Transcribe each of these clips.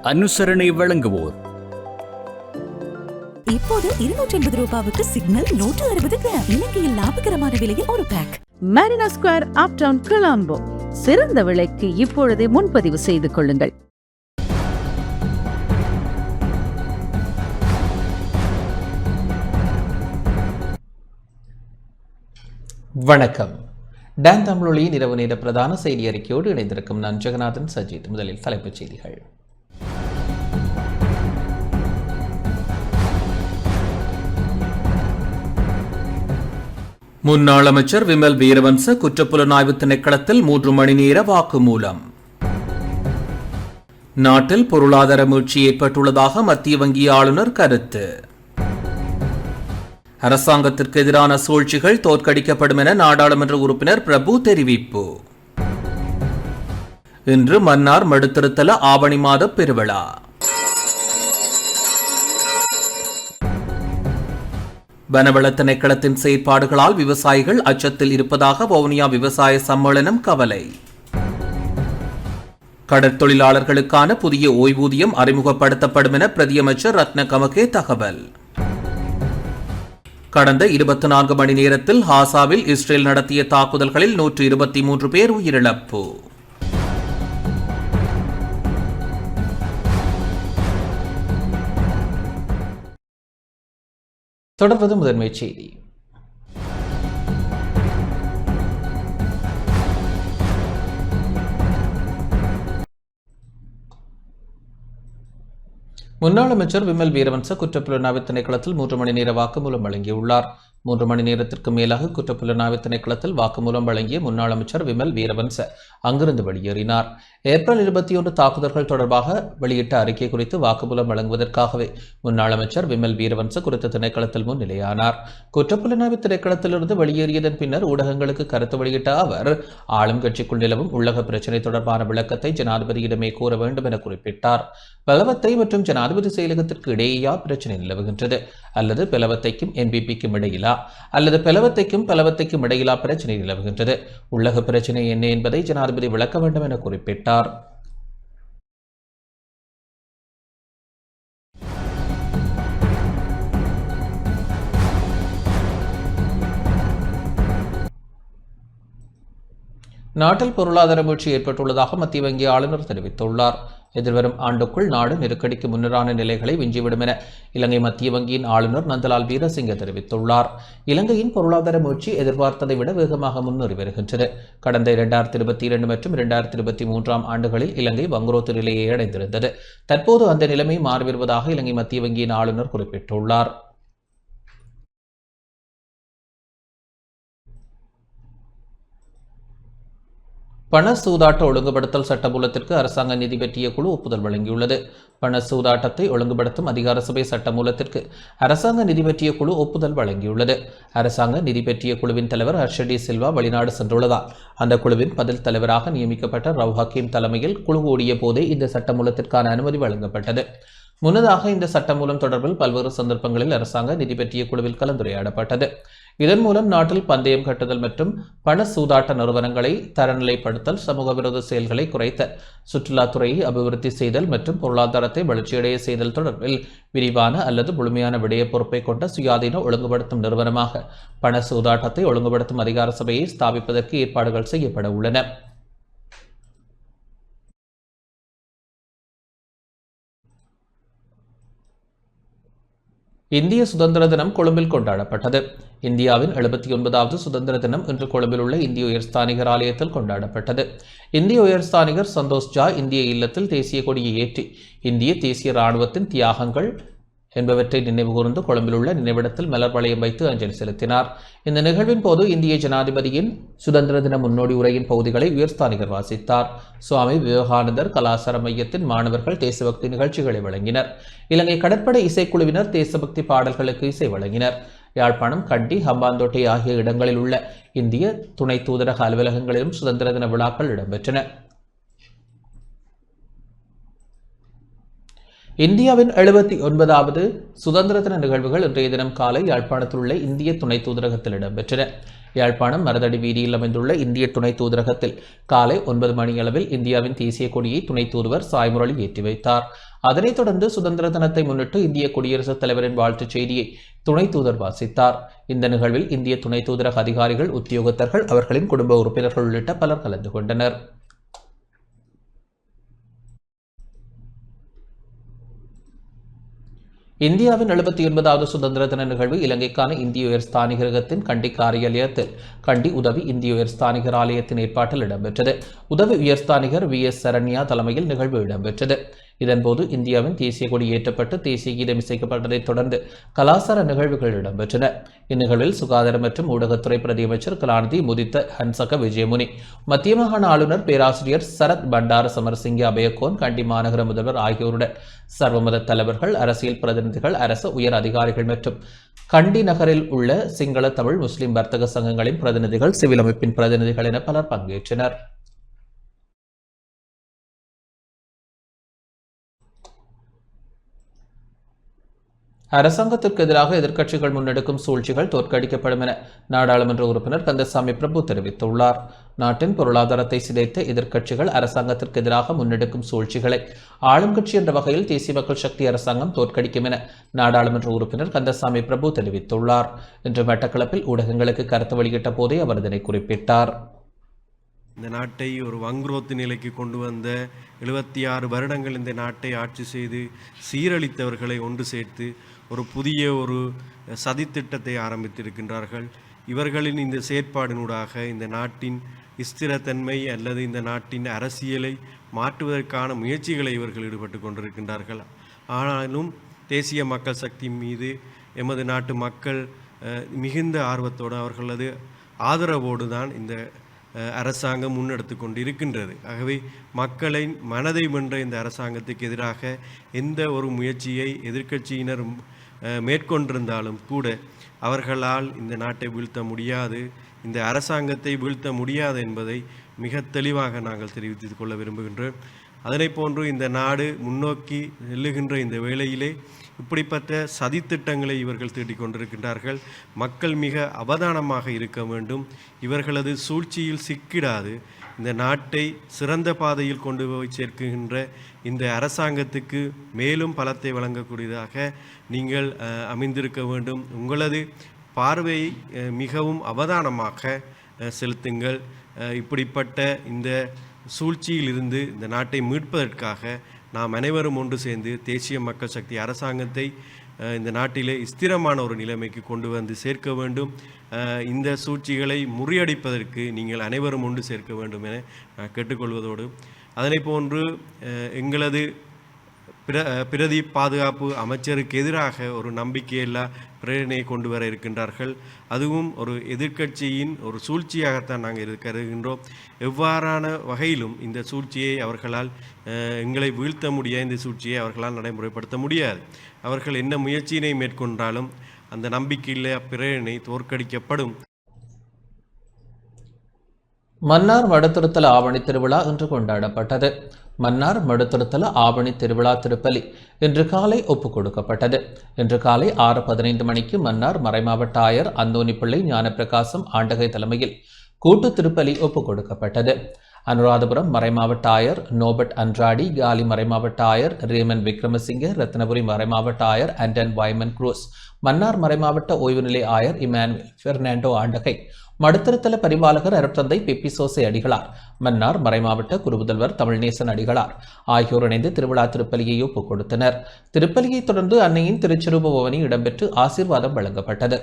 அனுசரணை வழங்குவோர். இப்போது 250 ரூபாவுக்கு சிக்னல் 160 கிராம். இலங்கையில் லாபகரமான விலையில் ஒரு pack. Marina Square Uptown Colombo. சிறந்த விலைக்கு இப்பொழுதே முன்பதிவு செய்து கொள்ளுங்கள். வணக்கம். டான் தமிழொலியின் இரவு நேர பிரதான செய்தி அறிக்கையோடு இணைந்திருக்கும் நான் ஜெகநாதன் சஜித். முதலில் தலைப்புச் செய்திகள். முன்னாள் அமைச்சர் விமல் வீரவன்ச குற்றப்புலனாய்வு திணைக்களத்தில் 3 மணி நேர வாக்குமூலம். நாட்டில் பொருளாதார மீட்சி ஏற்பட்டுள்ளதாக மத்திய வங்கி ஆளுநர் கருத்து. அரசாங்கத்திற்கு எதிரான சூழ்ச்சிகள் தோற்கடிக்கப்படும் என நாடாளுமன்ற உறுப்பினர் பிரபு தெரிவிப்பு. இன்று மன்னார் மடுத்திருத்தல ஆவணி மாத பெருவிழா. வனவள திணைக்களத்தின் செயற்பாடுகளால் விவசாயிகள் அச்சத்தில் இருப்பதாக வவுனியா விவசாய சம்மேளனம் கவலை. கடற்தொழிலாளர்களுக்கான புதிய ஓய்வூதியம் அறிமுகப்படுத்தப்படும் என பிரதியமைச்சர் ரத்ன கமகே தகவல். கடந்த 24 மணி நேரத்தில் ஹாசாவில் இஸ்ரேல் நடத்திய தாக்குதல்களில் 123 பேர் உயிரிழப்பு. தொடர்வது முதன்மை செய்தி. முன்னாள் அமைச்சர் விமல் வீரவன்ச குற்றப்புலனாய்வு திணைக்களத்தில் 3 மணி நேர வாக்குமூலம் வழங்கியுள்ளார். 3 மணி நேரத்திற்கு மேலாக குற்றப்புலனாய்வு திணைக்களத்தில் வாக்குமூலம் வழங்கிய முன்னாள் அமைச்சர் விமல் வீரவன்ச அங்கிருந்து வெளியேறினார். ஏப்ரல் 21 தாக்குதல்கள் தொடர்பாக வெளியிட்ட அறிக்கை குறித்து வாக்குமூலம் வழங்குவதற்காகவே முன்னாள் அமைச்சர் விமல் வீரவன்ச குறித்த திணைக்களத்தில் முன்னிலையானார். குற்றப்புலனாய்வு திணைக்களத்திலிருந்து வெளியேறியதன் பின்னர் ஊடகங்களுக்கு கருத்து வெளியிட்ட அவர், ஆளும் கட்சிக்குள் நிலவும் உள்ளக பிரச்சினை தொடர்பான விளக்கத்தை ஜனாதிபதியிடமே கூற வேண்டும் என குறிப்பிட்டார். பலவத்தை மற்றும் ஜனாதிபதி செயலகத்திற்கு இடையேயா பிரச்சினை நிலவுகின்றது, அல்லது பலவத்தைக்கும் என்பிபிக்கும் இடையிலா, அல்லது பலவத்தைக்கும் இடையிலா பிரச்சினை நிலவுகின்றது? உள்ளக பிரச்சினை என்ன என்பதை ஜனாதிபதி விளக்க வேண்டும் என குறிப்பிட்டார். நாட்டில் பொருளாதார வீழ்ச்சி ஏற்பட்டுள்ளதாக மத்திய வங்கி ஆளுநர் தெரிவித்துள்ளார். எதிர்வரும் ஆண்டுக்குள் நாடு நெருக்கடிக்கு முன்னரான நிலைகளை விஞ்சிவிடும் என இலங்கை மத்திய வங்கியின் ஆளுநர் நந்தலால் வீரசிங்க தெரிவித்துள்ளார். இலங்கையின் பொருளாதார வீழ்ச்சி எதிர்பார்த்ததை விட வேகமாக முன்னேறி வருகின்றது. கடந்த 2022 மற்றும் 2023 ஆண்டுகளில் இலங்கை வங்குரோத்து நிலையை அடைந்திருந்தது. தற்போது அந்த நிலைமை மாறி வருவதாக இலங்கை மத்திய வங்கியின் ஆளுநர் குறிப்பிட்டுள்ளார். பண சூதாட்ட ஒழுங்குபடுத்தல் சட்டமூலத்திற்கு அரசாங்க நிதி பற்றிய குழு ஒப்புதல் வழங்கியுள்ளது. பண சூதாட்டத்தை ஒழுங்குபடுத்தும் அதிகார சபை சட்டமூலத்திற்கு அரசாங்க நிதி பற்றிய குழு ஒப்புதல் வழங்கியுள்ளது. அரசாங்க நிதி பற்றிய குழுவின் தலைவர் ஹர்ஷடி சில்வா வெளிநாடு சென்றுள்ளதால் அந்த குழுவின் பதில் தலைவராக நியமிக்கப்பட்ட ரவ் ஹக்கீம் தலைமையில் குழு கூடிய போதே இந்த சட்டமூலத்திற்கான அனுமதி வழங்கப்பட்டது. முன்னதாக இந்த சட்டமூலம் தொடர்பில் பல்வேறு சந்தர்ப்பங்களில் அரசாங்க நிதி பற்றிய குழுவில் கலந்துரையாடப்பட்டது. இதன் மூலம் நாட்டில் பந்தயம் கட்டுதல் மற்றும் பண சூதாட்ட நிறுவனங்களை தரநிலைப்படுத்தல், சமூக விரோத செயல்களை குறைத்தல், சுற்றுலாத்துறையை அபிவிருத்தி செய்தல் மற்றும் பொருளாதாரத்தை வளர்ச்சியடைய செய்தல் தொடர்பில் விரிவான அல்லது முழுமையான விடய பொறுப்பை கொண்ட சுயாதீன ஒழுங்குபடுத்தும் நிறுவனமாக பண சூதாட்டத்தை ஒழுங்குபடுத்தும் அதிகார சபையை ஸ்தாபிப்பதற்கு ஏற்பாடுகள் செய்யப்பட உள்ளன. இந்திய சுதந்திர தினம் கொழும்பில் கொண்டாடப்பட்டது. இந்தியாவின் 79வது சுதந்திர தினம் இன்று கொழும்பில் உள்ள இந்திய உயர்ஸ்தானிகர் ஆலயத்தில் கொண்டாடப்பட்டது. இந்திய உயர்ஸ்தானிகர் சந்தோஷ் ஜா இந்திய இல்லத்தில் தேசிய கொடியை ஏற்றி இந்திய தேசிய இராணுவத்தின் தியாகங்கள் என்பவற்றை நினைவுகூர்ந்து கொழும்பில் உள்ள நினைவிடத்தில் மலர் வளையம் வைத்து அஞ்சலி செலுத்தினார். இந்த நிகழ்வின் போது இந்திய ஜனாதிபதியின் சுதந்திர தின முன்னோடி உரையின் பகுதிகளை உயர்ஸ்தானிகர் வாசித்தார். சுவாமி விவேகானந்தர் கலாசார மையத்தின் மாணவர்கள் தேசபக்தி நிகழ்ச்சிகளை வழங்கினர். இலங்கை கடற்படை இசைக்குழுவினர் தேசபக்தி பாடல்களுக்கு இசை வழங்கினர். யாழ்ப்பாணம், கண்டி, ஹம்பாந்தோட்டை ஆகிய இடங்களில் உள்ள இந்திய துணை தூதரக அலுவலகங்களிலும் சுதந்திர தின விழாக்கள் இடம்பெற்றன. இந்தியாவின் 79வது சுதந்திர தின நிகழ்வுகள் இன்றைய தினம் காலை யாழ்ப்பாணத்தில் உள்ள இந்திய துணை தூதரகத்தில் இடம்பெற்றன. யாழ்ப்பாணம் மரதடி வீதியில் அமைந்துள்ள இந்திய துணை தூதரகத்தில் காலை 9 மணியளவில் இந்தியாவின் தேசிய கொடியை துணை தூதுவர் சாய்முரளி ஏற்றி வைத்தார். அதனைத் தொடர்ந்து சுதந்திர தினத்தை முன்னிட்டு இந்திய குடியரசுத் தலைவரின் வாழ்த்துச் செய்தியை துணை தூதர் வாசித்தார். இந்த நிகழ்வில் இந்திய துணை தூதரக அதிகாரிகள், உத்தியோகத்தர்கள், அவர்களின் குடும்ப உறுப்பினர்கள் உள்ளிட்ட பலர் கலந்து கொண்டனர். இந்தியாவின் 79வது சுதந்திர தின நிகழ்வு இலங்கைக்கான இந்திய உயர்ஸ்தானிகரகத்தின் கண்டி காரியாலயத்தில் கண்டி உதவி இந்திய உயர்ஸ்தானிகர் ஆலயத்தின் ஏற்பாட்டில் இடம்பெற்றது. உதவி உயர்ஸ்தானிகர் VS சரண்யா தலைமையில் நிகழ்வு இடம்பெற்றது. இதன்போது இந்தியாவின் தேசிய கொடி ஏற்றப்பட்டு தேசிய கீதம் இசைக்கப்பட்டதைத் தொடர்ந்து கலாசார நிகழ்வுகள் இடம்பெற்றன. இந்நிகழ்வில் சுகாதார மற்றும் ஊடகத்துறை பிரதியமைச்சர் கலாநிதி முதித்த ஹன்சக விஜயமுனி, மத்திய மாகாண ஆளுநர் பேராசிரியர் சரத் பண்டார சமரசிங்க அபயக்கோன், கண்டி மாநகர முதல்வர் ஆகியோருடன் சர்வமத தலைவர்கள், அரசியல் பிரதிநிதிகள், அரசு உயர் அதிகாரிகள் மற்றும் கண்டி நகரில் உள்ள சிங்கள, தமிழ், முஸ்லிம் வர்த்தக சங்கங்களின் பிரதிநிதிகள், சிவில் அமைப்பின் பிரதிநிதிகள் என பலர் பங்கேற்றனர். அரசாங்கத்திற்கு எதிராக எதிர்க்கட்சிகள் முன்னெடுக்கும் சூழ்ச்சிகள் தோற்கடிக்கப்படும் என நாடாளுமன்ற உறுப்பினர் கந்தசாமி பிரபு தெரிவித்துள்ளார். நாட்டின் பொருளாதாரத்தை சிதைத்த எதிர்க்கட்சிகள் அரசாங்கத்திற்கு எதிராக முன்னெடுக்கும் சூழ்ச்சிகளை ஆளும் கட்சி என்ற வகையில் தேசிய மக்கள் சக்தி அரசாங்கம் தோற்கடிக்கும் என நாடாளுமன்ற உறுப்பினர் கந்தசாமி பிரபு தெரிவித்துள்ளார். இன்று மட்டக்களப்பில் ஊடகங்களுக்கு கருத்து வெளியிட்ட போதே அவர் இதனை குறிப்பிட்டார். இந்த நாட்டை ஒரு வங்குரோத்து நிலைக்கு கொண்டு வந்த 76 வருடங்கள் இந்த நாட்டை ஆட்சி செய்து சீரழித்தவர்களை ஒன்று சேர்த்து ஒரு புதிய ஒரு சதித்திட்டத்தை ஆரம்பித்திருக்கின்றார்கள். இவர்களின் இந்த செயற்பாடினூடாக இந்த நாட்டின் ஸ்திரத்தன்மை அல்லது இந்த நாட்டின் அரசியலை மாற்றுவதற்கான முயற்சிகளை இவர்கள் ஈடுபட்டு கொண்டிருக்கின்றார்கள். ஆனாலும் தேசிய மக்கள் சக்தி மீது எமது நாட்டு மக்கள் மிகுந்த ஆர்வத்தோடு அவர்களது ஆதரவோடு தான் இந்த அரசாங்கம் முன்னெடுத்து கொண்டு இருக்கின்றது. ஆகவே மக்களின் மனதை வென்ற இந்த அரசாங்கத்துக்கு எதிராக எந்த ஒரு முயற்சியை எதிர்க்கட்சியினர் மேற்கொண்டிருந்தாலும் கூட அவர்களால் இந்த நாட்டை வீழ்த்த முடியாது, இந்த அரசாங்கத்தை வீழ்த்த முடியாது என்பதை மிக தெளிவாக நாங்கள் தெரிவித்துக் கொள்ள விரும்புகின்றோம். அதனை போன்று இந்த நாடு முன்னோக்கி செல்லுகின்ற இந்த வேளையிலே இப்படிப்பட்ட சதித்திட்டங்களை இவர்கள் தீட்டிக் கொண்டிருக்கின்றார்கள். மக்கள் மிக அவதானமாக இருக்க வேண்டும். இவர்களது சூழ்ச்சியில் சிக்கிடாது இந்த நாட்டை சிறந்த பாதையில் கொண்டு போய் சேர்க்கின்ற இந்த அரசாங்கத்துக்கு மேலும் பலத்தை வழங்கக்கூடியதாக நீங்கள் அமைந்திருக்க வேண்டும். உங்களது பார்வையை மிகவும் அவதானமாக செலுத்துங்கள். இப்படிப்பட்ட இந்த சூழ்ச்சியில் இருந்து இந்த நாட்டை மீட்பதற்காக நாம் அனைவரும் ஒன்று சேர்ந்து தேசிய மக்கள் சக்தி அரசாங்கத்தை இந்த நாட்டிலே ஸ்திரமான ஒரு நிலைமைக்கு கொண்டு வந்து சேர்க்க வேண்டும். இந்த சூழ்ச்சிகளை முறியடிப்பதற்கு நீங்கள் அனைவரும் ஒன்று சேர்க்க வேண்டும் என கேட்டுக்கொள்வதோடு, அதனை போன்று எங்களது பிரதி பாதுகாப்பு அமைச்சருக்கு எதிராக ஒரு நம்பிக்கையில்லா பிரேரணையை கொண்டு வர இருக்கின்றார்கள். அதுவும் ஒரு எதிர்க்கட்சியின் ஒரு சூழ்ச்சியாகத்தான் நாங்கள் கருதுகின்றோம். எவ்வாறான வகையிலும் இந்த சூழ்ச்சியை அவர்களால் எங்களை வீழ்த்த முடியாது, இந்த சூழ்ச்சியை அவர்களால் நடைமுறைப்படுத்த முடியாது. அவர்கள் என்ன முயற்சியினை மேற்கொண்டாலும் அந்த நம்பிக்கையில்லா பிரேரணை தோற்கடிக்கப்படும். மன்னார் மடுத்திருத்தல ஆவணி திருவிழா இன்று கொண்டாடப்பட்டது. மன்னார் மடுத்திருத்தல ஆவணி திருவிழா திருப்பலி இன்று காலை ஒப்புக் கொடுக்கப்பட்டது. இன்று காலை 6:15 மணிக்கு மன்னார் மறைமாவட்ட ஆயர் அந்தோணிப்பிள்ளை ஞானப்பிரகாசம் ஆண்டகை தலைமையில் கூட்டு திருப்பலி ஒப்புக் கொடுக்கப்பட்டது. அனுராதபுரம் மறைமாவட்ட ஆயர் நோபட் அன்றாடி, காலி மறைமாவட்ட ஆயர் ரேமன் விக்ரமசிங்க, ரத்னபுரி மறைமாவட்ட ஆயர் ஆண்டன் வைமன் குரூஸ், மன்னார் மறைமாவட்ட ஓய்வு நிலை ஆயர் இமானுவேல் பெர்னாண்டோ ஆண்டகை, மடுத்திருத்தல பரிபாலகர் அருட்தந்தை பெப்பிசோசை அடிகளார், மன்னார் மறைமாவட்ட குருபுதல்வர் தமிழ்நேசன் அடிகளார் ஆகியோர் இணைந்து திருவிழா திருப்பலியை ஒப்புக் கொடுத்தனர். திருப்பலியை தொடர்ந்து அன்னையின் திருச்சிரூப பவனி இடம்பெற்று ஆசீர்வாதம் வழங்கப்பட்டது.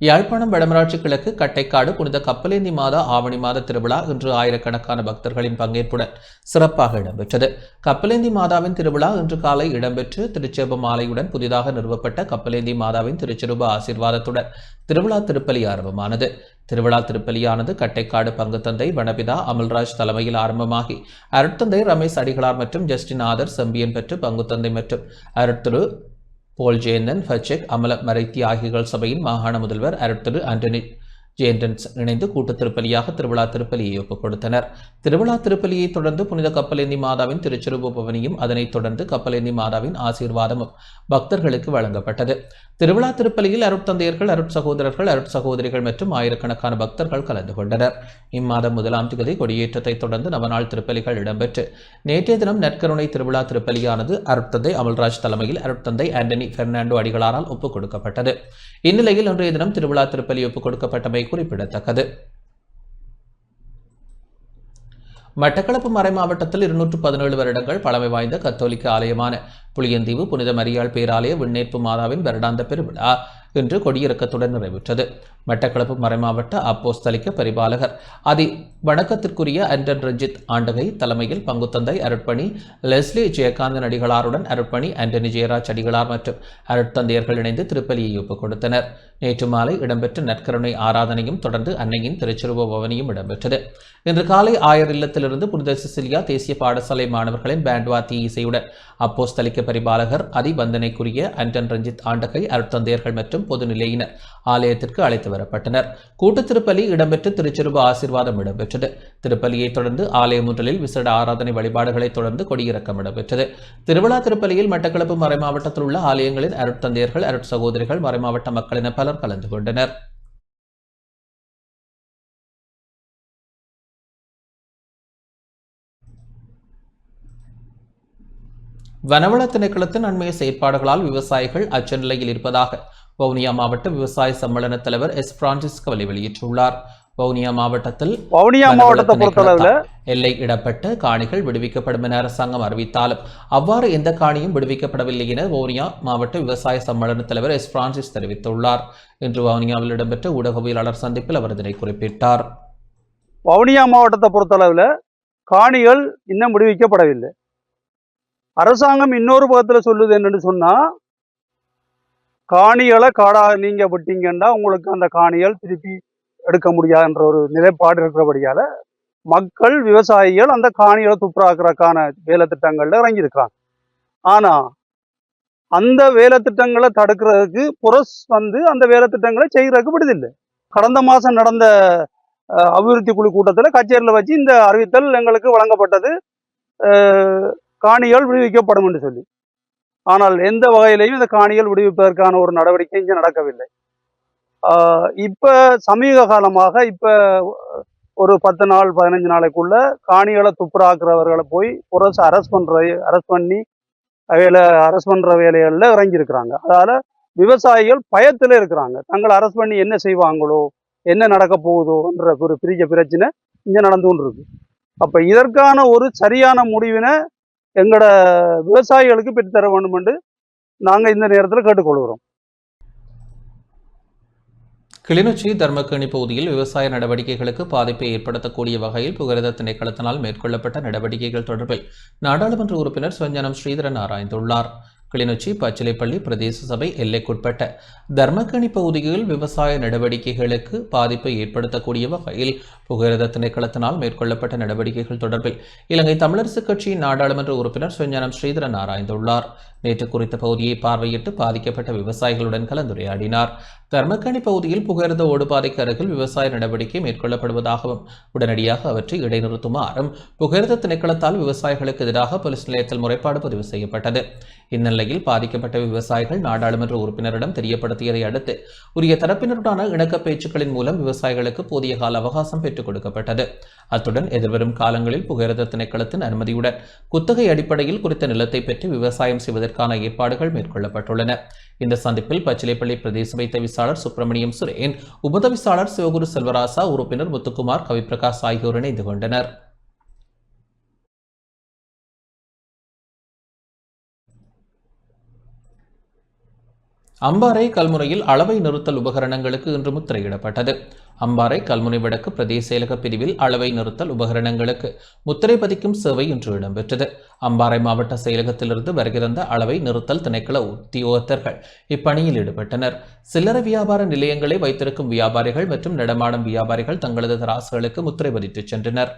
யாழ்ப்பாணம் வடமராட்சி கிழக்கு கட்டைக்காடு புனித கப்பலேந்தி மாத ஆவணி மாத திருவிழா இன்று ஆயிரக்கணக்கான பக்தர்களின் பங்கேற்புடன் சிறப்பாக இடம்பெற்றது. கப்பலேந்தி மாதாவின் திருவிழா இன்று காலை இடம்பெற்று திருச்செப மாலையுடன் புதிதாக நிறுவப்பட்ட கப்பலேந்தி மாதாவின் திருச்சிரூப ஆசீர்வாதத்துடன் திருவிழா திருப்பலி ஆரம்பமானது. திருவிழா திருப்பலியானது கட்டைக்காடு பங்குத்தந்தை வனபிதா அமல்ராஜ் தலைமையில் ஆரம்பமாகி அருட்தந்தை ரமேஷ் அடிகளார் மற்றும் ஜஸ்டின் ஆதர் செம்பியன் பெற்று பங்குத்தந்தை மற்றும் அருட்திரு போல் ஜேந்தன் ஃபச்செக் அமல மரைத்தி ஆகியோர் சபையின் மாகாண முதல்வர் அருட்திரு ஆண்டனி ஜேண்டன்ஸ் இணைந்து கூட்டு திருப்பலியாக திருவிழா திருப்பலியை ஒப்புக் கொடுத்தனர். திருவிழா திருப்பலியை தொடர்ந்து புனித கப்பலேந்தி மாதாவின் திருச்சுரூப பவனியும் அதனைத் தொடர்ந்து கப்பலேந்தி மாதாவின் ஆசீர்வாதமும் பக்தர்களுக்கு வழங்கப்பட்டது. திருவிழா திருப்பலியில் அருட்தந்தையர்கள், அருட்சகோதரர்கள், அருட்சகோதரிகள் மற்றும் ஆயிரக்கணக்கான பக்தர்கள் கலந்து கொண்டனர். இம்மாதம் 1ஆம் தேதி கொடியேற்றத்தை தொடர்ந்து நவநாள் திருப்பலிகள் இடம்பெற்று நேற்றைய தினம் நற்கருணை திருவிழா திருப்பலியானது அருட்தந்தை அமல்ராஜ் தலைமையில் அருட்தந்தை ஆண்டனி பெர்னாண்டோ அடிகளாரால் ஒப்புக் கொடுக்கப்பட்டது. இந்நிலையில் இன்றைய தினம் திருவிழா திருப்பலி ஒப்புக் கொடுக்கப்பட்டமை குறிப்பிடத்தக்கது. மட்டக்களப்பு மறை மாவட்டத்தில் 217 வருடங்கள் பழமை வாய்ந்த கத்தோலிக்க ஆலயமான புளியந்தீவு புனித மரியாள் பேராலய விண்ணேற்பு மாதாவின் வருடாந்த பெருவிழா இன்று கொடியிறக்கத்துடன் நிறைவுற்றது. மட்டக்களப்பு மறைமாவட்ட அப்போஸ்தலிக்க பரிபாலகர் அதி வணக்கத்திற்குரிய அண்டன் ரஞ்சித் ஆண்டகை தலைமையில் பங்குத்தந்தை அருட்பணி லெஸ்லி ஜெயகாந்தன் அடிகளாருடன் அருட்பணி ஆண்டனி ஜெயராஜ் அடிகளார் மற்றும் அருட்தந்தையர்கள் இணைந்து திருப்பலியை ஒப்புக் கொடுத்தனர். நேற்று மாலை இடம்பெற்ற நற்கருணை ஆராதனையும் தொடர்ந்து அன்னையின் திருச்சுருவ பவனியும் இடம்பெற்றது. இன்று காலை ஆயர் இல்லத்திலிருந்து புனித சிசிலியா தேசிய பாடசாலை மாணவர்களின் பேண்ட்வாத்தி இசையுடன் அப்போஸ்தலிக்க பரிபாலகர் அதிபந்தனைக்குரிய அண்டன் ரஞ்சித் ஆண்டகை அருட்தந்தையர்கள் மற்றும் பொதுநிலையினர் ஆலயத்திற்கு அழைத்து வரப்பட்டனர். கூட்டு திருப்பலி இடம்பெற்று திருச்சுருப ஆசீர்வாதம் இடம்பெற்றது. திருப்பலியை தொடர்ந்து ஆலயம் ஒன்றில் விசேட ஆராதனை வழிபாடுகளை தொடர்ந்து கொடியிறக்கம் இடம்பெற்றது. திருவிழா திருப்பலியில் மட்டக்களப்பு மறைமாவட்டத்தில் உள்ள ஆலயங்களின் அருட்தந்தையர்கள், அருட்சகோதரிகள், மறைமாவட்ட மக்கள் என பலர் கலந்து கொண்டனர். வனவள திணைக்களத்தின் அண்மைய செயற்பாடுகளால் விவசாயிகள் அச்ச நிலையில் இருப்பதாக வவுனியா மாவட்ட விவசாய சம்மேளன தலைவர் எஸ் பிரான்சிஸ் கவலை வெளியிட்டுள்ளார். வவுனியா மாவட்டத்தை பொறுத்தளவில் எல்லை இடப்பட்ட காணிகள் விடுவிக்கப்படும் என அரசாங்கம் அறிவித்தாலும் அவ்வாறு எந்த காணியும் விடுவிக்கப்படவில்லை என வவுனியா மாவட்ட விவசாய சம்மேளன தலைவர் எஸ் பிரான்சிஸ் தெரிவித்துள்ளார். இன்று வவுனியாவில் இடம்பெற்ற ஊடகவியலாளர் சந்திப்பில் அவர் இதனை குறிப்பிட்டார். வவுனியா மாவட்டத்தை பொறுத்தளவில் காணிகள் இன்னும் விடுவிக்கப்படவில்லை. அரசாங்கம் இன்னொரு பக்கத்தில் சொல்லுது என்னன்னு சொன்னா, காணிகளை காடாக நீங்க விட்டீங்கன்னா உங்களுக்கு அந்த காணிகள் திருப்பி எடுக்க முடியாதுன்ற ஒரு நிலைப்பாடு இருக்கிறபடியால மக்கள், விவசாயிகள் அந்த காணிகளை துப்புராக்குறதுக்கான வேலை திட்டங்கள்ல இறங்கியிருக்கிறாங்க. ஆனா அந்த வேலை திட்டங்களை தடுக்கிறதுக்கு புரஸ் அந்த வேலை திட்டங்களை செய்யறதுக்கு விடுதில்லை. கடந்த மாசம் நடந்த அபிவிருத்தி குழு கூட்டத்தில் கச்சேரியில் வச்சு இந்த அறிவித்தல் எங்களுக்கு வழங்கப்பட்டது, காணிகள் விடுவிக்கப்படும் என்று சொல்லி. ஆனால் எந்த வகையிலையும் இந்த காணிகள் விடுவிப்பதற்கான ஒரு நடவடிக்கை இங்கே நடக்கவில்லை. இப்ப சமீப காலமாக இப்ப ஒரு 10 நாள் 15 நாளைக்குள்ள காணிகளை துப்புராக்குறவர்களை போய் புரசு அரெஸ்ட் பண்ணி அரெஸ்ட் பண்ற வேலைகள்ல இறங்கி இருக்கிறாங்க. அதால விவசாயிகள் பயத்துல இருக்கிறாங்க. தங்களை அரெஸ்ட் பண்ணி என்ன செய்வாங்களோ, என்ன நடக்க போகுதோன்ற ஒரு பெரிய பிரச்சனை இங்க நடந்து கொண்டு இருக்கு. அப்ப இதற்கான ஒரு சரியான முடிவினை எங்களோட விவசாயிகளுக்கு பெற்றுத்தர வேண்டும் என்று நாங்கள் இந்த நேரத்தில் கேட்டுக்கொள்கிறோம். கிளிநொச்சி தர்மக்கேணி பகுதியில் விவசாய நடவடிக்கைகளுக்கு பாதிப்பை ஏற்படுத்தக்கூடிய வகையில் புகலிட திணைக்களத்தினால் மேற்கொள்ளப்பட்ட நடவடிக்கைகள் தொடர்பில் நாடாளுமன்ற உறுப்பினர் சிவஞானம் ஸ்ரீதரன் ஆராய்ந்துள்ளார். கிளிநொச்சி பச்சிலைப்பள்ளி பிரதேச சபை எல்லைக்குட்பட்ட தர்மக்கேணி பகுதியில் விவசாய நடவடிக்கைகளுக்கு பாதிப்பை ஏற்படுத்தக்கூடிய வகையில் புகலிட திணைக்களத்தினால் மேற்கொள்ளப்பட்ட நடவடிக்கைகள் தொடர்பில் இலங்கை தமிழரசுக் கட்சியின் நாடாளுமன்ற உறுப்பினர் சிவஞானம் ஸ்ரீதரன் ஆராய்ந்துள்ளார். நேற்று குறித்த பகுதியை பார்வையிட்டு பாதிக்கப்பட்ட விவசாயிகளுடன் கலந்துரையாடினார். தர்மக்கேணி பகுதியில் புகையிரத ஓடுபாதைக்கு அருகில் விவசாய நடவடிக்கை மேற்கொள்ளப்படுவதாகவும் உடனடியாக அவற்றை இடைநிறுத்துமாறும் புகையிரத திணைக்களத்தால் விவசாயிகளுக்கு எதிராக போலீஸ் நிலையத்தில் முறைப்பாடு பதிவு செய்யப்பட்டது. இந்நிலையில் பாதிக்கப்பட்ட விவசாயிகள் நாடாளுமன்ற உறுப்பினரிடம் தெரியப்படுத்தியதை அடுத்து உரிய தரப்பினருடான இணக்க பேச்சுக்களின் மூலம் விவசாயிகளுக்கு போதிய கால அவகாசம் பெற்றுக் கொடுக்கப்பட்டது. அத்துடன் எதிர்வரும் காலங்களில் புகையிரத திணைக்களத்தின் அனுமதியுடன் குத்தகை அடிப்படையில் குறித்த நிலத்தை பெற்று விவசாயம் செய்வதற்கான ஏற்பாடுகள் மேற்கொள்ளப்பட்டுள்ளன. இந்த சந்திப்பில் பச்சிலைப்பள்ளி பிரதேச சபை தவிசாளர் சுப்பிரமணியம் சுரேன், உபதவிசாளர் சிவகுரு செல்வராசா, உறுப்பினர் முத்துக்குமார், கவிப்பிரகாஷ் ஆகியோர் இணைந்து கொண்டனர். அம்பாறை கல்முனையில் அளவை நிறுத்தல் உபகரணங்களுக்கு இன்று முத்திரையிடப்பட்டது. அம்பாறை கல்முனை வடக்கு பிரதேச செயலக பிரிவில் அளவை நிறுத்தல் உபகரணங்களுக்கு முத்திரை பதிக்கும் சேவை இன்று இடம்பெற்றது. அம்பாறை மாவட்ட செயலகத்திலிருந்து வருகிறந்த அளவை நிறுத்தல் திணைக்கள உத்தியோகத்தர்கள் இப்பணியில் ஈடுபட்டனர். சில்லறை வியாபார நிலையங்களை வைத்திருக்கும் வியாபாரிகள் மற்றும் நடமாடும் வியாபாரிகள் தங்களது தராசுகளுக்கு முத்திரை பதித்து சென்றனர்.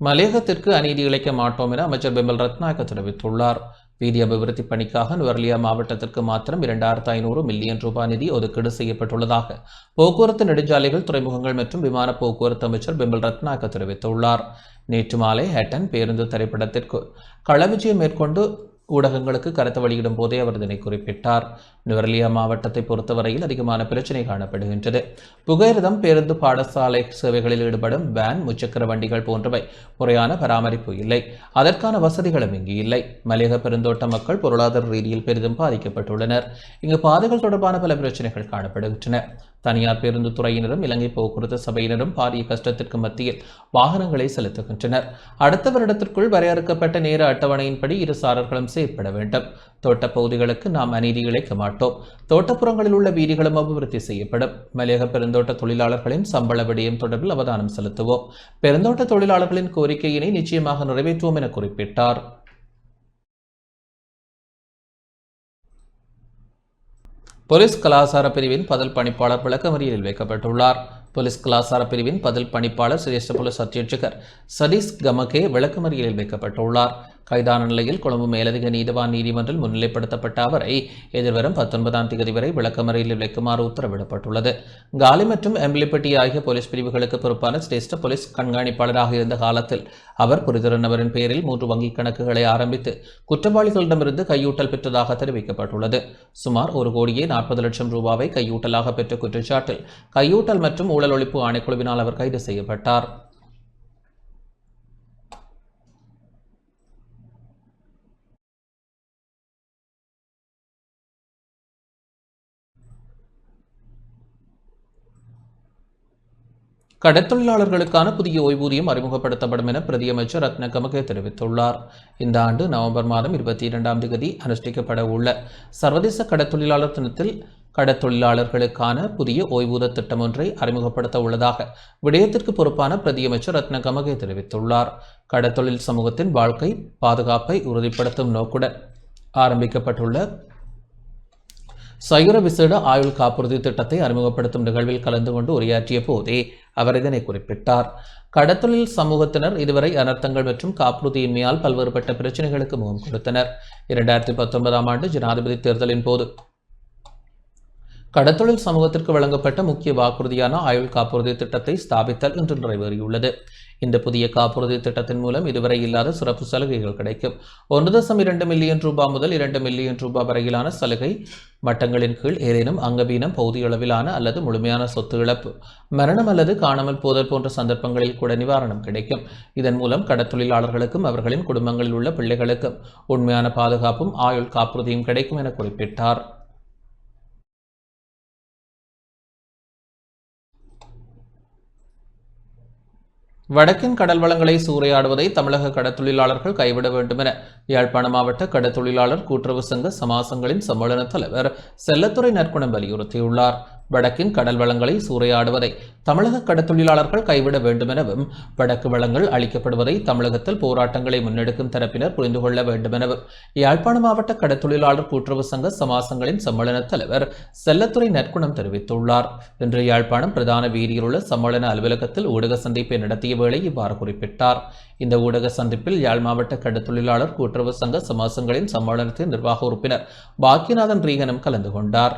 மலையகத்திற்கு அநீதி இழைக்க மாட்டோம் என அமைச்சர் பிமல் ரத்நாயக்க தெரிவித்துள்ளார். வீதி அபிவிருத்தி பணிக்காக நுவர்லியா மாவட்டத்திற்கு மாத்திரம் 2500 மில்லியன் ரூபாய் நிதி ஒதுக்கீடு செய்யப்பட்டுள்ளதாக போக்குவரத்து, நெடுஞ்சாலைகள், துறைமுகங்கள் மற்றும் விமான போக்குவரத்து அமைச்சர் பிமல் ரத்நாயக்க தெரிவித்துள்ளார். நேற்று மாலை ஹேட்டன் பேருந்து திரைப்படத்திற்கு களவிஜயம் மேற்கொண்டு ஊடகங்களுக்கு கருத்து வெளியிடும் போதே அவர் இதனை குறிப்பிட்டார். நுவர்லியா மாவட்டத்தை பொறுத்தவரையில் அதிகமான பிரச்சினை காணப்படுகின்றது. புகையிரதம், பேருந்து, பாடசாலை சேவைகளில் ஈடுபடும் வேன், முச்சக்கர வண்டிகள் போன்றவை முறையான பராமரிப்பு இல்லை. அதற்கான வசதிகளும் இங்கு இல்லை. மலையக பெருந்தோட்ட மக்கள் பொருளாதார ரீதியில் பெரிதும் பாதிக்கப்பட்டுள்ளனர். இங்கு பாதைகள் தொடர்பான பல பிரச்சனைகள் காணப்படுகின்றன. தனியார் பேருந்து துறையினரும் இலங்கை போக்குவரத்து சபையினரும் பாரிய கஷ்டத்திற்கு மத்தியில் வாகனங்களை செலுத்துகின்றனர். அடுத்த வருடத்திற்குள் வரையறுக்கப்பட்ட நேர அட்டவணையின்படி இரு சாரர்களும் செயற்பட வேண்டும். தோட்டப் பகுதிகளுக்கு நாம் அநீதி இழைக்க மாட்டோம். தோட்டப்புறங்களில் உள்ள வீதிகளும் அபிவிருத்தி செய்யப்படும். மலையக பெருந்தோட்ட தொழிலாளர்களின் சம்பள விடயம் தொடர்பில் அவதானம் செலுத்துவோம். பெருந்தோட்ட தொழிலாளர்களின் கோரிக்கையினை நிச்சயமாக நிறைவேற்றுவோம் என குறிப்பிட்டார். போலீஸ் கலாசார பிரிவின் பதில் பணிப்பாளர் விளக்கமறியலில் வைக்கப்பட்டுள்ளார். போலீஸ் கலாசார பிரிவின் பதில் பணிப்பாளர் சிரேஷ்ட போலீஸ் அத்தியட்சகர் சதீஷ் கமகே விளக்கமறியலில் வைக்கப்பட்டுள்ளார். கைதான நிலையில் கொழும்பு மேலதிக நீதிவான் நீதிமன்றில் முன்னிலைப்படுத்தப்பட்ட அவரை எதிர்வரும் 19ஆம் தேதி வரை விளக்கமறியலில் வைக்குமாறு உத்தரவிடப்பட்டுள்ளது. காலி மற்றும் எம்பிலிப்பட்டி ஆகிய போலீஸ் பிரிவுகளுக்கு பொறுப்பான சிரேஷ்ட போலீஸ் கண்காணிப்பாளராக இருந்த காலத்தில் அவர் குறித்த நபரின் பெயரில் 3 வங்கிக் கணக்குகளை ஆரம்பித்து குற்றவாளிகளிடமிருந்து கையூட்டல் பெற்றதாக தெரிவிக்கப்பட்டுள்ளது. சுமார் 1,40,00,000 ரூபாவை கையூட்டலாக பெற்ற குற்றச்சாட்டில் கையூட்டல் மற்றும் ஊழல் ஒழிப்பு ஆணைக்குழுவினால் அவர் கைது செய்யப்பட்டார். கடற்தொழிலாளர்களுக்கான புதிய ஓய்வூதியம் அறிமுகப்படுத்தப்படும் என பிரதியமைச்சர் ரத்ன கமகே தெரிவித்துள்ளார். இந்த ஆண்டு நவம்பர் மாதம் 22ஆம் தேதி அனுஷ்டிக்கப்பட உள்ள சர்வதேச கடற்தொழிலாளர் தினத்தில் கடற்தொழிலாளர்களுக்கான புதிய ஓய்வூதிய திட்டம் ஒன்றை அறிமுகப்படுத்த உள்ளதாக விடயத்திற்கு பொறுப்பான பிரதியமைச்சர் ரத்ன கமகே தெரிவித்துள்ளார். கடற்தொழில் சமூகத்தின் வாழ்க்கை பாதுகாப்பை உறுதிப்படுத்தும் நோக்குடன் ஆரம்பிக்கப்பட்டுள்ள சயுர விசேட ஆயுள் காப்புறுதி திட்டத்தை அறிமுகப்படுத்தும் நிகழ்வில் கலந்து கொண்டு உரையாற்றிய போதே அவர் இதனை குறிப்பிட்டார். கடற்தொழில் சமூகத்தினர் இதுவரை அனர்த்தங்கள் மற்றும் காப்புறுதியின்மையால் பல்வேறுபட்ட பிரச்சனைகளுக்கு முகம் கொடுத்தனர். 2019ஆம் ஆண்டு ஜனாதிபதி தேர்தலின் போது கடற்தொழில் சமூகத்திற்கு வழங்கப்பட்ட முக்கிய வாக்குறுதியான ஆயுள் காப்புறுதி திட்டத்தை ஸ்தாபித்தல் இன்று நிறைவேறியுள்ளது. இந்த புதிய காப்புறுதி திட்டத்தின் மூலம் இதுவரை இல்லாத சிறப்பு சலுகைகள் கிடைக்கும். 1.2 மில்லியன் ரூபாய் முதல் 2 மில்லியன் ரூபாய் வரையிலான சலுகை மட்டங்களின் கீழ் ஏதேனும் அங்கவீனம், பகுதியளவிலான அல்லது முழுமையான சொத்து இழப்பு, மரணம் அல்லது காணாமல் போதல் போன்ற சந்தர்ப்பங்களில் கூட நிவாரணம் கிடைக்கும். இதன் மூலம் கடற்தொழிலாளர்களுக்கும் அவர்களின் குடும்பங்களில் உள்ள பிள்ளைகளுக்கும் உண்மையான பாதுகாப்பும் ஆயுள் காப்புறுதியும் கிடைக்கும் என குறிப்பிட்டார். வடக்கின் கடல் வளங்களை சூறையாடுவதை தமிழக கடற்தொழிலாளர்கள் கைவிட வேண்டும் என யாழ்ப்பாண மாவட்ட கடற்தொழிலாளர் கூட்டுறவு சங்க சமாசங்களின் சம்மேளன தலைவர் செல்லத்துறை நற்குணம் வலியுறுத்தியுள்ளார். வடக்கின் கடல் வளங்களை சூறையாடுவதை தமிழக கடற்தொழிலாளர்கள் கைவிட வேண்டும் எனவும், வடக்கு வளங்கள் அளிக்கப்படுவதை தமிழகத்தில் போராட்டங்களை முன்னெடுக்கும் தரப்பினர் புரிந்து கொள்ள வேண்டும் எனவும் யாழ்ப்பாண மாவட்ட கடற்தொழிலாளர் கூட்டுறவு சங்க சமாசங்களின் சம்மேளன தலைவர் செல்லத்துறை நற்குணம் தெரிவித்துள்ளார். இன்று யாழ்ப்பாணம் பிரதான வீதியில் உள்ள சம்மேளன அலுவலகத்தில் ஊடக சந்திப்பை நடத்திய வேளை இவ்வாறு குறிப்பிட்டார். இந்த ஊடக சந்திப்பில் யாழ் மாவட்ட கடற்தொழிலாளர் கூட்டுறவு சங்க சமாசங்களின் சம்மேளனத்தின் நிர்வாக உறுப்பினர் பாக்கியநாதன் ரீகனும் கலந்து கொண்டார்.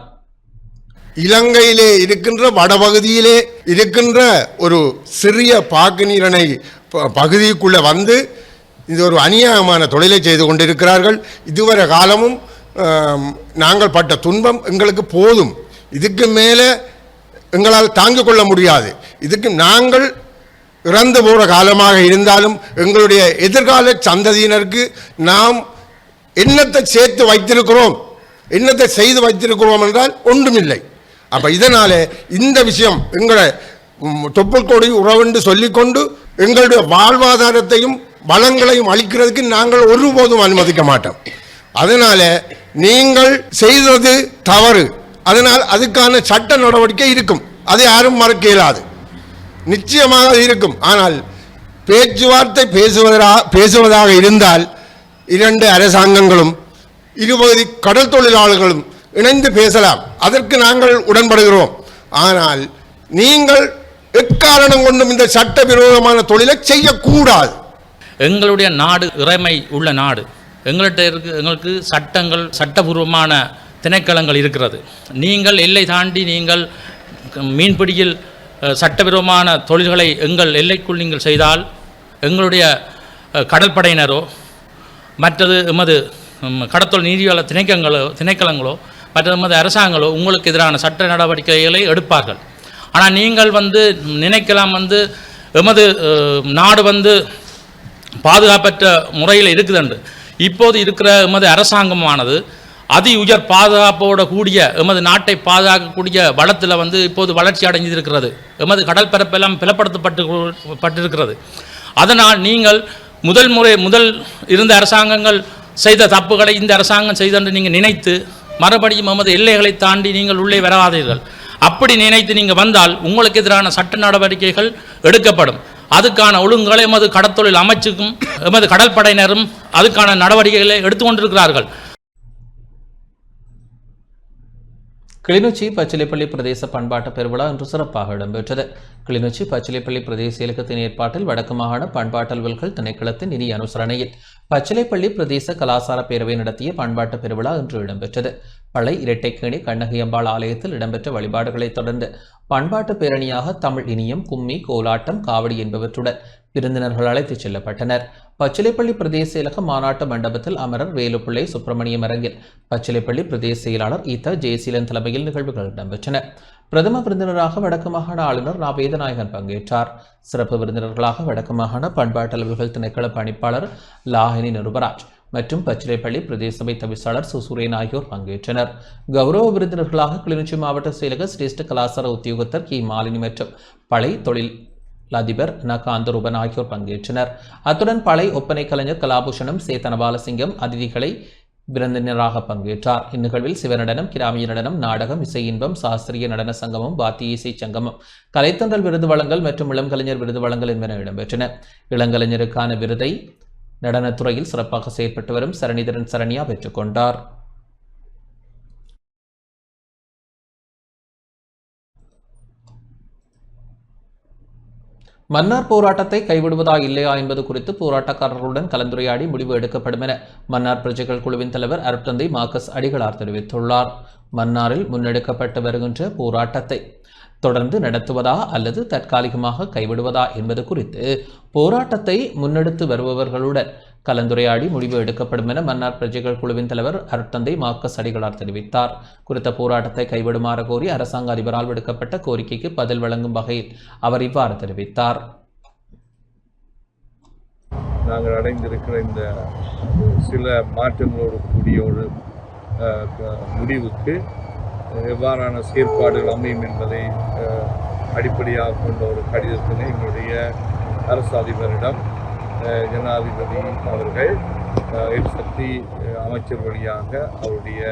இலங்கையிலே இருக்கின்ற வடபகுதியிலே இருக்கின்ற ஒரு சிறிய பாக்கு நீரணை பகுதிக்குள்ளே வந்து இது ஒரு அநியாயமான தொழிலை செய்து கொண்டிருக்கிறார்கள். இதுவரை காலமும் நாங்கள் பட்ட துன்பம் எங்களுக்கு போதும், இதுக்கு மேலே எங்களால் தாங்கிக் கொள்ள முடியாது. இதுக்கு நாங்கள் இறந்து போகிற காலமாக இருந்தாலும் எங்களுடைய எதிர்கால சந்ததியினருக்கு நாம் என்னத்தை சேர்த்து வைத்திருக்கிறோம், என்னத்தை செய்து வைத்திருக்கிறோம் என்றால் ஒன்றுமில்லை. அப்போ இதனால் இந்த விஷயம் எங்களை தொப்புள் கொடி உறவென்று சொல்லிக்கொண்டு எங்களுடைய வாழ்வாதாரத்தையும் வளங்களையும் அளிக்கிறதுக்கு நாங்கள் ஒருபோதும் அனுமதிக்க மாட்டோம். அதனால் நீங்கள் செய்தது தவறு, அதனால் அதுக்கான சட்ட நடவடிக்கை இருக்கும், அதை யாரும் மறக்க இயலாது, நிச்சயமாக இருக்கும். ஆனால் பேச்சுவார்த்தை பேசுவதாக இருந்தால் 2 அரசாங்கங்களும் இருபகுதி கடல் தொழிலாளர்களும் இணைந்து பேசலாம், அதற்கு நாங்கள் உடன்படுகிறோம். ஆனால் நீங்கள் எக்காரணம் கொண்டும் இந்த சட்டவிரோதமான தொழிலை செய்யக்கூடாது. எங்களுடைய நாடு இறைமை உள்ள நாடு. எங்களுக்கு சட்டங்கள், சட்டபூர்வமான திணைக்களங்கள் இருக்கிறது. நீங்கள் எல்லை தாண்டி நீங்கள் மீன்பிடியில் சட்டவிரோதமான தொழில்களை எங்கள் எல்லைக்குள் நீங்கள் செய்தால் எங்களுடைய கடற்படையினரோ மற்றது எமது கடத்தொழில் நீதியாள திணைக்களங்களோ மற்ற எமது அரசாங்கங்களோ உங்களுக்கு எதிரான சட்ட நடவடிக்கைகளை எடுப்பார்கள். ஆனால் நீங்கள் நினைக்கலாம் எமது நாடு பாதுகாப்பற்ற முறையில் இருக்குதுண்டு. இப்போது இருக்கிற எமது அரசாங்கமானது அதி உயர் பாதுகாப்போடு கூடிய எமது நாட்டை பாதுகாக்கக்கூடிய வளத்தில் இப்போது வளர்ச்சி அடைஞ்சிருக்கிறது. எமது கடல் பரப்பெல்லாம் பலப்படுத்தப்பட்டிருக்கிறது. அதனால் நீங்கள் முதல் இருந்த அரசாங்கங்கள் செய்த தப்புகளை இந்த அரசாங்கம் செய்தென்று நீங்கள் நினைத்து மறுபடியும் எமது எல்லைகளை தாண்டி நீங்கள் உள்ளே வராதீர்கள். அப்படி நினைத்து நீங்கள் வந்தால் உங்களுக்கு எதிரான சட்ட நடவடிக்கைகள் எடுக்கப்படும். அதுக்கான ஒழுங்குகளை எமது கடற்தொழில் அமைச்சுக்கும் எமது கடற்படையினரும் அதுக்கான நடவடிக்கைகளை எடுத்துக்கொண்டிருக்கிறார்கள். கிளிநொச்சி பச்சிலைப்பள்ளி பிரதேச பண்பாட்டு பெருவிழா இன்று சிறப்பாக இடம்பெற்றது. கிளிநொச்சி பச்சிலைப்பள்ளி பிரதேச இலக்கத்தின் ஏற்பாட்டில் வடக்கு மாகாண பண்பாட்டு அலுவல்கள் திணைக்களத்தின் நிதி அனுசரணையில் பச்சிலைப்பள்ளி பிரதேச கலாசார பேரவை நடத்திய பண்பாட்டு பெருவிழா இன்று இடம்பெற்றது. பளை இரட்டைக்கேணி கண்ணகியம்பாள் ஆலயத்தில் இடம்பெற்ற வழிபாடுகளைத் தொடர்ந்து பண்பாட்டு பேரணியாக தமிழ் இனியம், கும்மி, கோலாட்டம், காவடி என்பவற்றுடன் விருந்தினர்கள் அழைத்துச் செல்லப்பட்டனர். பச்சிலைப்பள்ளி பிரதேச செயலக மாநாட்டு மண்டபத்தில் அமரர் வேலுப்பிள்ளை சுப்பிரமணியம் அரங்கில் பச்சிலைப்பள்ளி பிரதேச செயலாளர் ஈத்த ஜெயசீலன் தலைமையில் நிகழ்வுகள் இடம்பெற்றன. பிரதம விருந்தினராக வடக்கு மாகாண ஆளுநர் நா. வேதநாயகன் பங்கேற்றார். சிறப்பு விருந்தினர்களாக வடக்கு மாகாண பண்பாட்டு அலுவல்கள் திணைக்கள பணிப்பாளர் லாகினி நிருபராஜ் மற்றும் பச்சிலைப்பள்ளி பிரதேச சபை தவிசாளர் சுசூரேன் ஆகியோர் பங்கேற்றனர். கௌரவ விருந்தினர்களாக கிளிநொச்சி மாவட்ட செயலக சிரேஷ்ட கலாசார உத்தியோகத்தர் கி. மாலினி மற்றும் பளை தொழில் அதிபர் நகாந்தரூபன் ஆகியோர் பங்கேற்றனர். அத்துடன் பளை ஒப்பனை கலைஞர் கலாபூஷணம் சேத்தனபாலசிங்கம் அதிதிகளை விருந்தினராக பங்கேற்றார். இந்நிகழ்வில் சிவநடனம், கிராமிய நடனம், நாடகம், இசை இன்பம், சாஸ்திரிய நடன சங்கமம், வாத்திய இசை சங்கமம், கலைத்தன்றல் விருது வழங்கல் மற்றும் இளங்கலைஞர் விருது வழங்கல் என்பன இடம்பெற்றன. இளங்கலைஞருக்கான விருதை நடனத்துறையில் சிறப்பாக செயற்பட்டு வரும் சரணிதரன் சரண்யா பெற்றுக் கொண்டார். மன்னார் போராட்டத்தை கைவிடுவதா இல்லையா என்பது குறித்து போராட்டக்காரர்களுடன் கலந்துரையாடி முடிவு எடுக்கப்படும் என மன்னார் பிரஜைகள் குழுவின் தலைவர் அருட்தந்தை மார்க்கஸ் அடிகளார் தெரிவித்துள்ளார். மன்னாரில் முன்னெடுக்கப்பட்டு வருகின்ற போராட்டத்தை தொடர்ந்து நடத்துவதா அல்லது தற்காலிகமாக கைவிடுவதா என்பது குறித்து போராட்டத்தை முன்னெடுத்து வருபவர்களுடன் கலந்துரையாடி முடிவு எடுக்கப்படும் என மன்னார் பிரஜைகள் குழுவின் தலைவர் அருட்தந்தை மார்க்கஸ் அடிகளார் தெரிவித்தார். குறித்த போராட்டத்தை கைவிடுமாறு கோரி அரசாங்க அதிபரால் விடுக்கப்பட்ட கோரிக்கைக்கு பதில் வழங்கும் வகையில் அவர் இவ்வாறு தெரிவித்தார். நாங்கள் அடைந்திருக்கிற இந்த சில மாற்றங்களோடு கூடிய ஒரு முடிவுக்கு எவ்வாறான செயற்பாடுகள் அமையும் என்பதை அடிப்படையாக கொண்ட ஒரு கடிதத்தினை எங்களுடைய அரசு அதிபரிடம் ஜனாதிபதி அவர்கள் எரிசக்தி அமைச்சர் வழியாக அவருடைய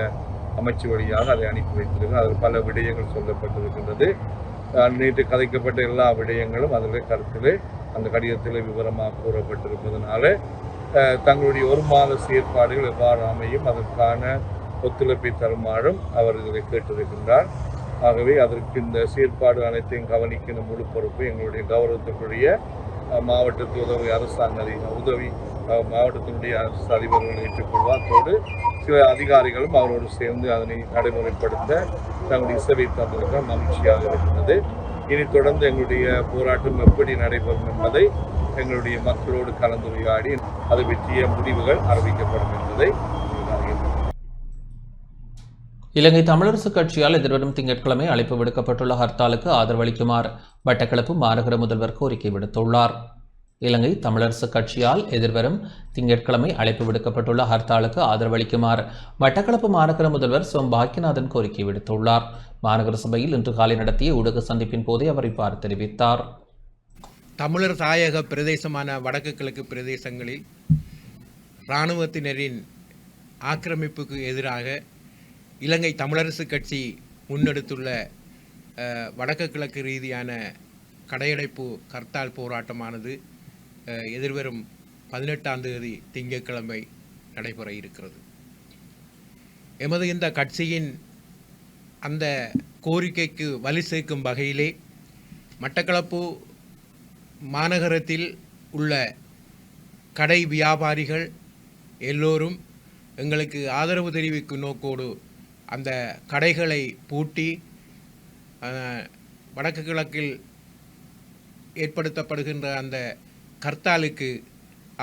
அமைச்சு வழியாக அதை அனுப்பி வைத்திருக்கிறார். அதில் பல விடயங்கள் சொல்லப்பட்டிருக்கின்றது. நேற்று கதைக்கப்பட்ட எல்லா விடயங்களும் அதில் கருத்தில் அந்த கடிதத்தில் விவரமாக கூறப்பட்டிருப்பதனால தங்களுடைய ஒரு மாத செயற்பாடுகள் எவ்வாறு அமையும் அதற்கான ஒத்துழைப்பை தருமாறும் அவர் இதை கேட்டிருக்கின்றார். ஆகவே அதற்கு இந்த செயற்பாடு அனைத்தையும் கவனிக்கின்ற முழு பொறுப்பு எங்களுடைய கௌரவத்திற்குரிய மாவட்டத்து மாவட்டத்தினுடைய அரசு அதிபர்கள் ஏற்றுக்கொள்வார். அதோடு சில அதிகாரிகளும் அவரோடு சேர்ந்து அதனை நடைமுறைப்படுத்த தங்களுடைய இசைவை தந்திருக்க மகிழ்ச்சியாக இருக்கின்றது. இனி தொடர்ந்து எங்களுடைய போராட்டம் எப்படி நடைபெறும் என்பதை எங்களுடைய மக்களோடு கலந்துரையாடி அது பற்றிய முடிவுகள் அறிவிக்கப்படும் என்பதை இலங்கை தமிழரசு கட்சியால் எதிர்வரும் திங்கட்கிழமை அழைப்பு விடுக்கப்பட்டுள்ள ஹர்த்தாலுக்கு ஆதரவளிக்குமாறு மட்டக்களப்பு மாநகர முதல்வர் கோரிக்கை விடுத்துள்ளார். இலங்கை தமிழரசு கட்சியால் எதிர்வரும் திங்கட்கிழமை அழைப்பு விடுக்கப்பட்டுள்ள ஹர்த்தாலுக்கு ஆதரவளிக்குமாறு மட்டக்களப்பு மாநகர முதல்வர் சோம் பாக்கியநாதன் கோரிக்கை விடுத்துள்ளார். மாநகர சபையில் இன்று காலை நடத்திய ஊடக சந்திப்பின் போதே அவர் இவ்வாறு தெரிவித்தார். தமிழர் தாயக பிரதேசமான வடக்கு கிழக்கு பிரதேசங்களில் இராணுவத்தினரின் ஆக்கிரமிப்புக்கு எதிராக இலங்கை தமிழரசு கட்சி முன்னெடுத்துள்ள வடக்கு கிழக்கு ரீதியான கடையடைப்பு ஹர்த்தால் போராட்டமானது எதிர்வரும் 18ஆம் தேதி திங்கட்கிழமை நடைபெற இருக்கிறது. எமது இந்த கட்சியின் அந்த கோரிக்கைக்கு வலு சேர்க்கும் வகையிலே மட்டக்களப்பு மாநகரத்தில் உள்ள கடை வியாபாரிகள் எல்லோரும் எங்களுக்கு ஆதரவு தெரிவிக்கும் நோக்கோடு அந்த கடைகளை பூட்டி வடக்கு கிழக்கில் ஏற்படுத்தப்படுகின்ற அந்த ஹர்த்தாலுக்கு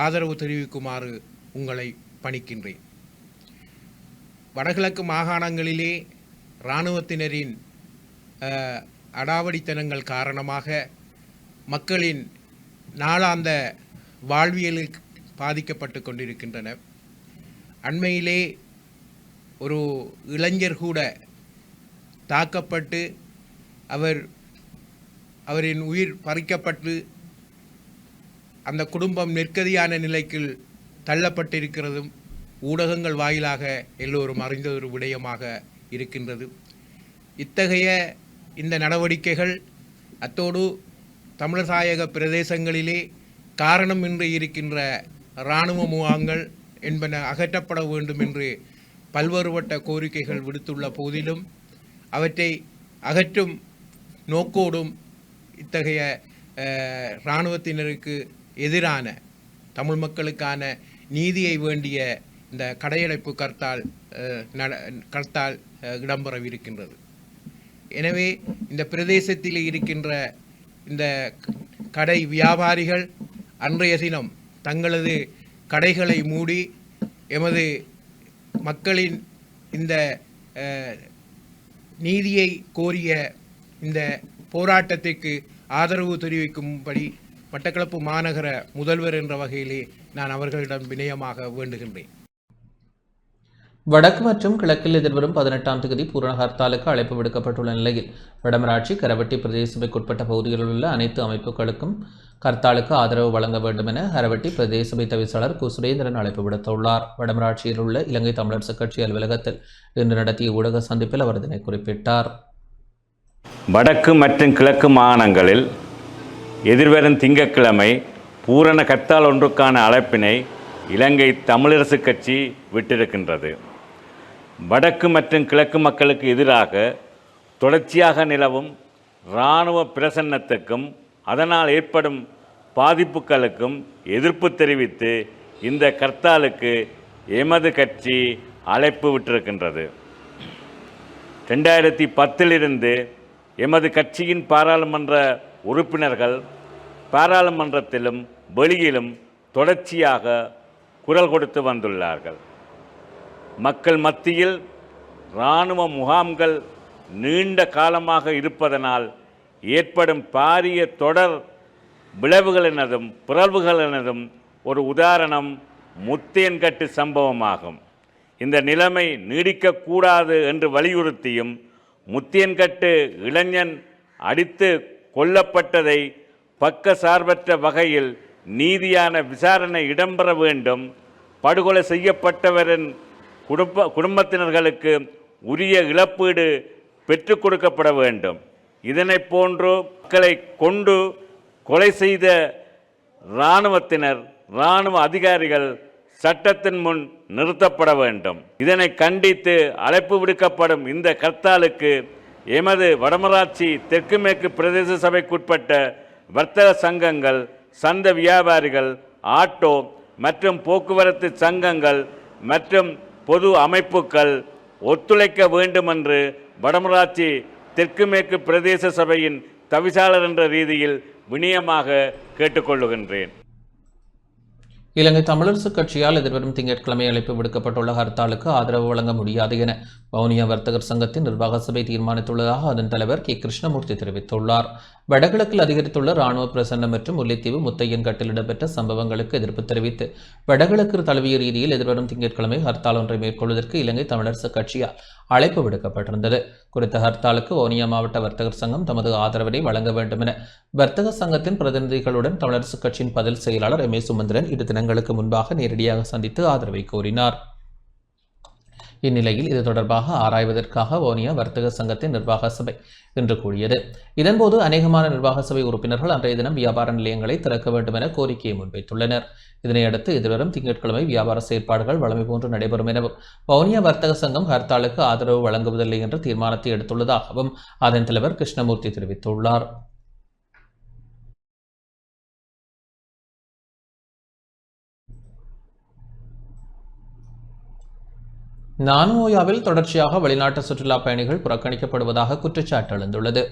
ஆதரவு தெரிவிக்குமாறு உங்களை பணிக்கின்றேன். வடகிழக்கு மாகாணங்களிலே இராணுவத்தினரின் அடாவடித்தனங்கள் காரணமாக மக்களின் நாளாந்த வாழ்வியலில் பாதிக்கப்பட்டு கொண்டிருக்கின்றன. அண்மையிலே ஒரு இளைஞர் கூட தாக்கப்பட்டு அவரின் உயிர் பறிக்கப்பட்டு அந்த குடும்பம் நெருக்கடியான நிலைக்கு தள்ளப்பட்டிருக்கிறதும் ஊடகங்கள் வாயிலாக எல்லோரும் அறிந்த ஒரு விடயமாக இருக்கின்றது. இத்தகைய இந்த நடவடிக்கைகள் அத்தோடு தமிழர் தாயக பிரதேசங்களிலே காரணமின்றி இருக்கின்ற இராணுவ முகாம்கள் என்பன அகற்றப்பட வேண்டும் என்று பல்வேறுபட்ட கோரிக்கைகள் விடுத்துள்ள போதிலும் அவற்றை அகற்றும் நோக்கோடும் இத்தகைய இராணுவத்தினருக்கு எதிரான தமிழ் மக்களுக்கான நீதியை வேண்டிய இந்த கடையடைப்பு கர்த்தால் இடம்பெறவிருக்கின்றது. எனவே இந்த பிரதேசத்தில் இருக்கின்ற இந்த கடை வியாபாரிகள் அன்றைய தினம் தங்களது கடைகளை மூடி எமது மக்களின் இந்த நீதியை கோரிய இந்த போராட்டத்திற்கு ஆதரவு தெரிவிக்கும்படி மட்டக்களப்பு மாநகர முதல்வர் என்ற வகையிலே நான் அவர்களிடம் வினயமாக வேண்டுகின்றேன். வடக்கு மற்றும் கிழக்கில் எதிர்வரும் 18ஆம் தேதி பூரண ஹர்த்தாலுக்கு அழைப்பு விடுக்கப்பட்டுள்ள நிலையில் வடமராட்சி கரவட்டி பிரதேச சபைக்குட்பட்ட பகுதிகளில் உள்ள அனைத்து அமைப்புகளுக்கும் ஹர்த்தாலுக்கு ஆதரவு வழங்க வேண்டும் என கரவட்டி பிரதேச சபை தவிசாளர் கு சுரேந்திரன் அழைப்பு விடுத்துள்ளார். வடமராட்சியில் உள்ள இலங்கை தமிழரசுக் கட்சி அலுவலகத்தில் இன்று நடத்திய ஊடக சந்திப்பில் அவர் இதனை குறிப்பிட்டார். வடக்கு மற்றும் கிழக்கு மாகாணங்களில் எதிர்வரும் திங்கட்கிழமை பூரண ஹர்த்தால் ஒன்றுக்கான அழைப்பினை இலங்கை தமிழரசுக் கட்சி விட்டிருக்கின்றது. வடக்கு மற்றும் கிழக்கு மக்களுக்கு எதிராக தொடர்ச்சியாக நிலவும் இராணுவ பிரசன்னத்துக்கும் அதனால் ஏற்படும் பாதிப்புகளுக்கும் எதிர்ப்பு தெரிவித்து இந்த ஹர்த்தாலுக்கு எமது கட்சி அழைப்பு விட்டிருக்கின்றது. 2010 எமது கட்சியின் பாராளுமன்ற உறுப்பினர்கள் பாராளுமன்றத்திலும் வெளியிலும் தொடர்ச்சியாக குரல் கொடுத்து வந்துள்ளார்கள். மக்கள் மத்தியில் இராணுவ முகாம்கள் நீண்ட காலமாக இருப்பதனால் ஏற்படும் பாரிய தொடர் விளைவுகளினதும் பிறழ்வுகளினதும் ஒரு உதாரணம் முத்தியன்கட்டு சம்பவமாகும். இந்த நிலைமை நீடிக்கக்கூடாது என்று வலியுறுத்தியும் முத்தியன்கட்டு இளைஞன் அடித்து கொல்லப்பட்டதை பக்க சார்பற்ற வகையில் நீதியான விசாரணை இடம்பெற வேண்டும். படுகொலை செய்யப்பட்டவரின் குடும்பத்தினர்களுக்கு உரிய இழப்பீடு பெற்றுக் கொடுக்கப்பட வேண்டும். இதனை போன்று மக்களை கொண்டு கொலை செய்த இராணுவத்தினர் இராணுவ அதிகாரிகள் சட்டத்தின் முன் நிறுத்தப்பட வேண்டும். இதனை கண்டித்து அழைப்பு விடுக்கப்படும் இந்த ஹர்த்தாலுக்கு எமது வடமராட்சி தெற்கு மேற்கு பிரதேச சபைக்குட்பட்ட வர்த்தக சங்கங்கள், சந்த வியாபாரிகள், ஆட்டோ மற்றும் போக்குவரத்து சங்கங்கள் மற்றும் பொது அமைப்புகள் ஒத்துழைக்க வேண்டும் என்று வடமராட்சி தெற்கு மேற்கு பிரதேச சபையின் தவிசாளர் என்ற ரீதியில் வினயமாக கேட்டுக்கொள்ளுகின்றேன். இலங்கை தமிழரசுக் கட்சியால் எதிர்வரும் திங்கட்கிழமை அழைப்பு விடுக்கப்பட்டுள்ள ஹர்த்தாலுக்கு ஆதரவு வழங்க முடியாது என வவுனியா வர்த்தகர் சங்கத்தின் நிர்வாக சபை தீர்மானித்துள்ளதாக அதன் தலைவர் கே கிருஷ்ணமூர்த்தி தெரிவித்துள்ளார். வடகிழக்கில் அதிகரித்துள்ள இராணுவ பிரசன்னம் மற்றும் முல்லைத்தீவு முத்தையன்கட்டில் இடம்பெற்ற சம்பவங்களுக்கு எதிர்ப்பு தெரிவித்து வடகிழக்கு தழுவிய ரீதியில் எதிர்வரும் திங்கட்கிழமை ஹர்த்தால் ஒன்றை மேற்கொள்வதற்கு இலங்கை தமிழரசுக் கட்சியால் அழைப்பு விடுக்கப்பட்டிருந்தது. குறித்த ஹர்த்தாலுக்கு வவுனியா மாவட்ட வர்த்தகர் சங்கம் தமது ஆதரவினை வழங்க வேண்டும் என வர்த்தக சங்கத்தின் பிரதிநிதிகளுடன் தமிழரசுக் கட்சியின் பதில் செயலாளர் எம். ஏ. சுமந்திரன் 2 தினங்களுக்கு முன்பாக நேரடியாக சந்தித்து ஆதரவை கோரினார். இந்நிலையில் இது தொடர்பாக ஆராய்வதற்காக வவுனியா வர்த்தக சங்கத்தின் நிர்வாக சபை இன்று கூடியது. இதன்போது அநேகமான நிர்வாக சபை உறுப்பினர்கள் அன்றைய தினம் வியாபார நிலையங்களை திறக்க வேண்டும் என கோரிக்கையை முன்வைத்துள்ளனர். இதனையடுத்து எதிர்வரும் திங்கட்கிழமை வியாபார செயற்பாடுகள் வழமை போன்று நடைபெறும் எனவும் வவுனியா வர்த்தக சங்கம் ஹர்த்தாலுக்கு ஆதரவு வழங்குவதில்லை என்ற தீர்மானத்தை எடுத்துள்ளதாகவும் அதன் தலைவர் கிருஷ்ணமூர்த்தி தெரிவித்துள்ளார். நானோயாவில் தொடர்ச்சியாக வெளிநாட்டு சுற்றுலா பயணிகள் புறக்கணிக்கப்படுவதாக குற்றச்சாட்டு எழுந்துள்ளது.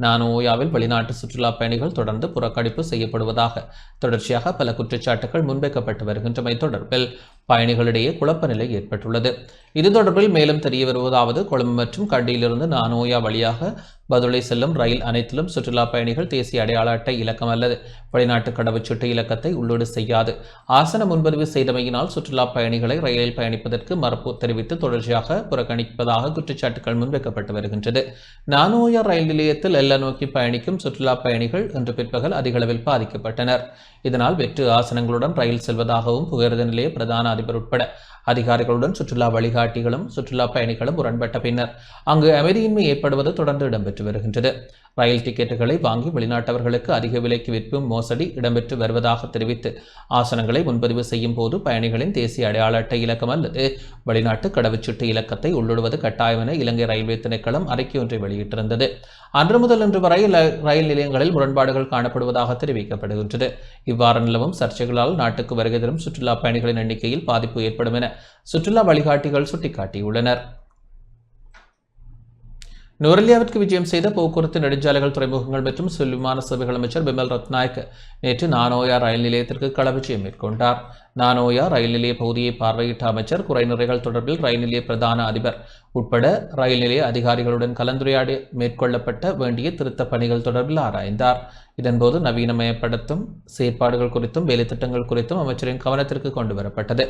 நானோயாவில் வெளிநாட்டு சுற்றுலா பயணிகள் தொடர்ந்து புறக்கணிப்பு செய்யப்படுவதாக தொடர்ச்சியாக பல குற்றச்சாட்டுகள் முன்வைக்கப்பட்டு வருகின்றமை தொடர்பில் பயணிகளிடையே குழப்ப நிலை ஏற்பட்டுள்ளது. இது தொடர்பில் மேலும் தெரிய வருவதாவது, கொழும்பு மற்றும் கண்டியிலிருந்து நானோயா வழியாக பதுளை செல்லும் ரயில் அனைத்திலும் சுற்றுலா பயணிகள் தேசிய அடையாள அட்டை இலக்கம் அல்லது வெளிநாட்டு கடவுச்சீட்டு இலக்கத்தை உள்ளீடு செய்யாது ஆசன முன்பதிவு செய்தமையினால் சுற்றுலா பயணிகளை ரயிலில் பயணிப்பதற்கு மறுப்பு தெரிவித்து தொடர்ச்சியாக புறக்கணிப்பதாக குற்றச்சாட்டுகள் முன்வைக்கப்பட்டு வருகின்றது. நானோயா ரயில் நிலையத்தில் எல்லை நோக்கி பயணிக்கும் சுற்றுலா பயணிகள் இன்று பிற்பகல் அதிகளவில் பாதிக்கப்பட்டனர். இதனால் வெற்று ஆசனங்களுடன் ரயில் செல்வதாகவும் புகையிரத நிலைய பிரதான அதிபர் உட்பட அதிகாரிகளுடன் சுற்றுலா வழிகாட்டிகளும் சுற்றுலா பயணிகளும் முரண்பட்ட பின்னர் அங்கு அமைதியின்மை ஏற்படுவது தொடர்ந்து இடம்பெற்று வருகின்றது. ரயில் டிக்கெட்டுகளை வாங்கி வெளிநாட்டவர்களுக்கு அதிக விலைக்கு விற்கும் மோசடி இடம்பெற்று வருவதாக தெரிவித்து ஆசனங்களை முன்பதிவு செய்யும் போது பயணிகளின் தேசிய அடையாள அட்டை இலக்கம் அல்லது வெளிநாட்டு கடவுச்சீட்டு இலக்கத்தை உள்ளிடுவது கட்டாயம் என இலங்கை ரயில்வே திணைக்களம் அறிக்கை ஒன்றை வெளியிட்டிருந்தது. அன்று முதல் இன்று வரை ரயில் நிலையங்களில் முரண்பாடுகள் காணப்படுவதாக தெரிவிக்கப்படுகின்றது. இவ்வாறு நிலவும் சர்ச்சைகளால் நாட்டுக்கு வருகை தரும் சுற்றுலா பயணிகளின் எண்ணிக்கையில் பாதிப்பு ஏற்படும் என சுற்றுலா வழிகாட்டிகள் சுட்டிக்காட்டியுள்ளனர். நுவரெலியாவிற்கு விஜயம் செய்த போக்குவரத்து நெடுஞ்சாலைகள் துறைமுகங்கள் மற்றும் சிவில் விமான சேவைகள் அமைச்சர் பிமல் ரத்நாயக்க நேற்று நானோயா ரயில் நிலையத்திற்கு கள விஜயம் மேற்கொண்டார். நானோயா ரயில் நிலைய பகுதியை பார்வையிட்ட அமைச்சர் குறைநிறைகள் தொடர்பில் ரயில் நிலைய பிரதான அதிபர் உட்பட ரயில் நிலைய அதிகாரிகளுடன் கலந்துரையாடி மேற்கொள்ளப்பட்ட வேண்டிய திருத்த பணிகள் தொடர்பில் ஆராய்ந்தார். இதன்போது நவீனமயப்படுத்தும் செயற்பாடுகள் குறித்தும் வேலை திட்டங்கள் குறித்தும் அமைச்சரின் கவனத்திற்கு கொண்டு வரப்பட்டது.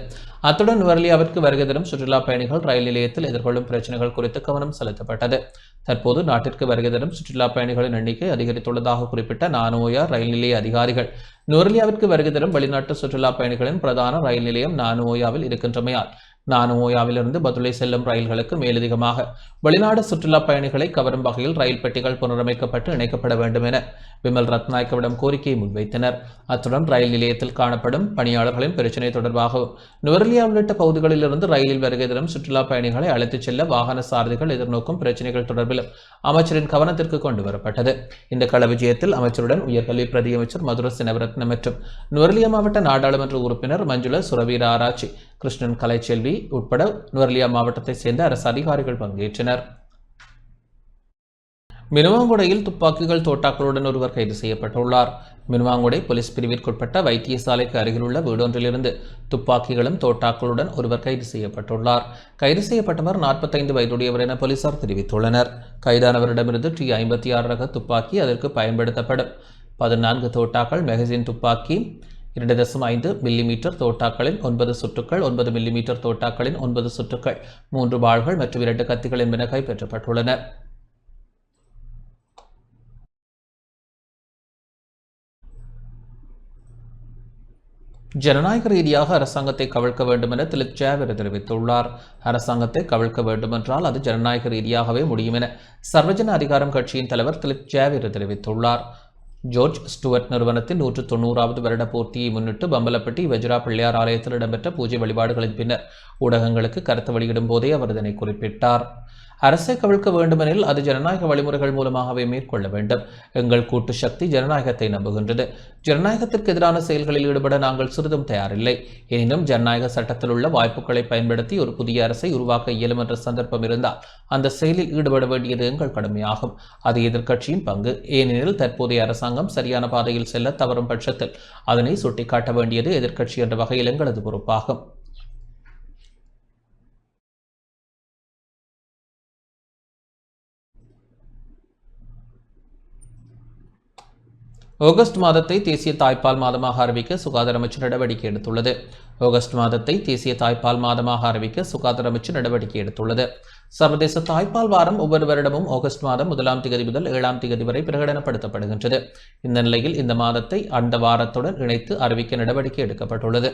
அத்துடன் நுவரெலியாவிற்கு வருகை தரும் சுற்றுலா பயணிகள் ரயில் நிலையத்தில் எதிர்கொள்ளும் பிரச்சனைகள் குறித்து கவனம் செலுத்தப்பட்டது. தற்போது நாட்டிற்கு வருகை தரும் சுற்றுலா பயணிகளின் எண்ணிக்கை அதிகரித்துள்ளதாக குறிப்பிட்ட நானோயா ரயில் நிலைய அதிகாரிகள் நுவரெலியாவிற்கு வருகை தரும் வெளிநாட்டு சுற்றுலா பயணிகளின் பிரதான ரயில் நிலையம் நானோயாவில் இருக்கின்றமையால் நானோயாவிலிருந்து பதுளை செல்லும் ரயில்களுக்கு மேலதிகமாக வெளிநாடு சுற்றுலா பயணிகளை கவரும் வகையில் ரயில் பெட்டிகள் புனரமைக்கப்பட்டு இணைக்கப்பட வேண்டும் என பிமல் ரத்நாயக்கவிடம் கோரிக்கையை முன்வைத்தனர். அத்துடன் ரயில் நிலையத்தில் காணப்படும் பணியாளர்களின் பிரச்சினை தொடர்பாகவும் நுவரெலியா உள்ளிட்ட பகுதிகளிலிருந்து ரயிலில் வருகை தரும் சுற்றுலா பயணிகளை அழைத்துச் செல்ல வாகன சாரதிகள் எதிர்நோக்கும் பிரச்சினைகள் தொடர்பிலும் அமைச்சரின் கவனத்திற்கு கொண்டு வரப்பட்டது. இந்த கள விஜயத்தில் அமைச்சருடன் உயர்கல்வி பிரதி அமைச்சர் மதுர சினவரத்ன மற்றும் நுவரெலியா மாவட்ட நாடாளுமன்ற உறுப்பினர் மஞ்சுள சுரவீர ஆராய்ச்சி கிருஷ்ணன் கலைச்செல்வி உட்பட நுவரெலியா மாவட்டத்தைச் சேர்ந்த அரசு அதிகாரிகள் பங்கேற்றனர். மினுவாங்குடையில் துப்பாக்கிகள் தோட்டாக்களுடன் ஒருவர் கைது செய்யப்பட்டுள்ளார். மினுவாங்குடை போலீஸ் பிரிவிற்குட்பட்ட வைத்தியசாலைக்கு அருகிலுள்ள வீடொன்றிலிருந்து துப்பாக்கிகளும் தோட்டாக்களுடன் ஒருவர் கைது செய்யப்பட்டுள்ளார். கைது செய்யப்பட்டவர் 45 வயதுடையவர் என போலீசார் தெரிவித்துள்ளனர். கைதானவரிடமிருந்து T56 ரக துப்பாக்கி, அதற்கு பயன்படுத்தப்படும் 14 தோட்டாக்கள், மேகசின் துப்பாக்கி, 2.5 மில்லிமீட்டர் தோட்டாக்களின் 9 சுட்டுக்கள், 9 மில்லிமீட்டர் தோட்டாக்களின் 9 சுட்டுக்கள், 3 வாள்கள் மற்றும் 2 கத்திகள் என்பன கைப்பற்றப்பட்டுள்ளன. ஜனநாயக ரீதியாக அரசாங்கத்தை கவிழ்க்க வேண்டும் என திலித் ஜாவிர் தெரிவித்துள்ளார். அரசாங்கத்தை கவிழ்க்க வேண்டுமென்றால் அது ஜனநாயக ரீதியாகவே முடியும் என சர்வஜன அதிகாரம் கட்சியின் தலைவர் திலித் ஜாவிர் தெரிவித்துள்ளார். ஜோர்ஜ் ஸ்டுவர்ட் நிறுவனத்தின் 190வது வருட பூர்த்தியை முன்னிட்டு பம்பலப்பட்டி வஜ்ரா பிள்ளையார் ஆலயத்தில் இடம்பெற்ற பூஜை வழிபாடுகளின் பின்னர் ஊடகங்களுக்கு கருத்து வெளியிடும் போதே அவர் இதனை குறிப்பிட்டார். அரசை கவிழ்க்க வேண்டுமெனில் அது ஜனநாயக வழிமுறைகள் மூலமாகவே மேற்கொள்ள வேண்டும். எங்கள் கூட்டு சக்தி ஜனநாயகத்தை நம்புகின்றது. ஜனநாயகத்திற்கு எதிரான செயல்களில் ஈடுபட நாங்கள் சிறிதும் தயாரில்லை. எனினும் ஜனநாயக சட்டத்தில் உள்ள வாய்ப்புகளை பயன்படுத்தி ஒரு புதிய அரசை உருவாக்க இயலும் என்ற சந்தர்ப்பம் இருந்தால் அந்த செயலில் ஈடுபட வேண்டியது எங்கள் கடமையாகும். அது எதிர்க்கட்சியின் பங்கு. ஏனெனில் தற்போதைய அரசாங்கம் சரியான பாதையில் செல்ல தவறும் பட்சத்தில் அதனை சுட்டிக்காட்ட வேண்டியது எதிர்க்கட்சி என்ற வகையில் எங்களது பொறுப்பாகும். ஆகஸ்ட் மாதத்தை தேசிய தாய்ப்பால் மாதமாக அறிவிக்க சுகாதார அமைச்சு நடவடிக்கை எடுத்துள்ளது. ஆகஸ்ட் மாதத்தை தேசிய தாய்ப்பால் மாதமாக அறிவிக்க சுகாதார அமைச்சு நடவடிக்கை எடுத்துள்ளது. சர்வதேச தாய்ப்பால் வாரம் ஒவ்வொரு வருடமும் ஆகஸ்ட் மாதம் 1ஆம் தேதி முதல் 7ஆம் தேதி வரை பிரகடனப்படுத்தப்படுகின்றது. இந்த நிலையில் இந்த மாதத்தை அந்த வாரத்துடன் இணைத்து அறிவிக்க நடவடிக்கை எடுக்கப்பட்டுள்ளது.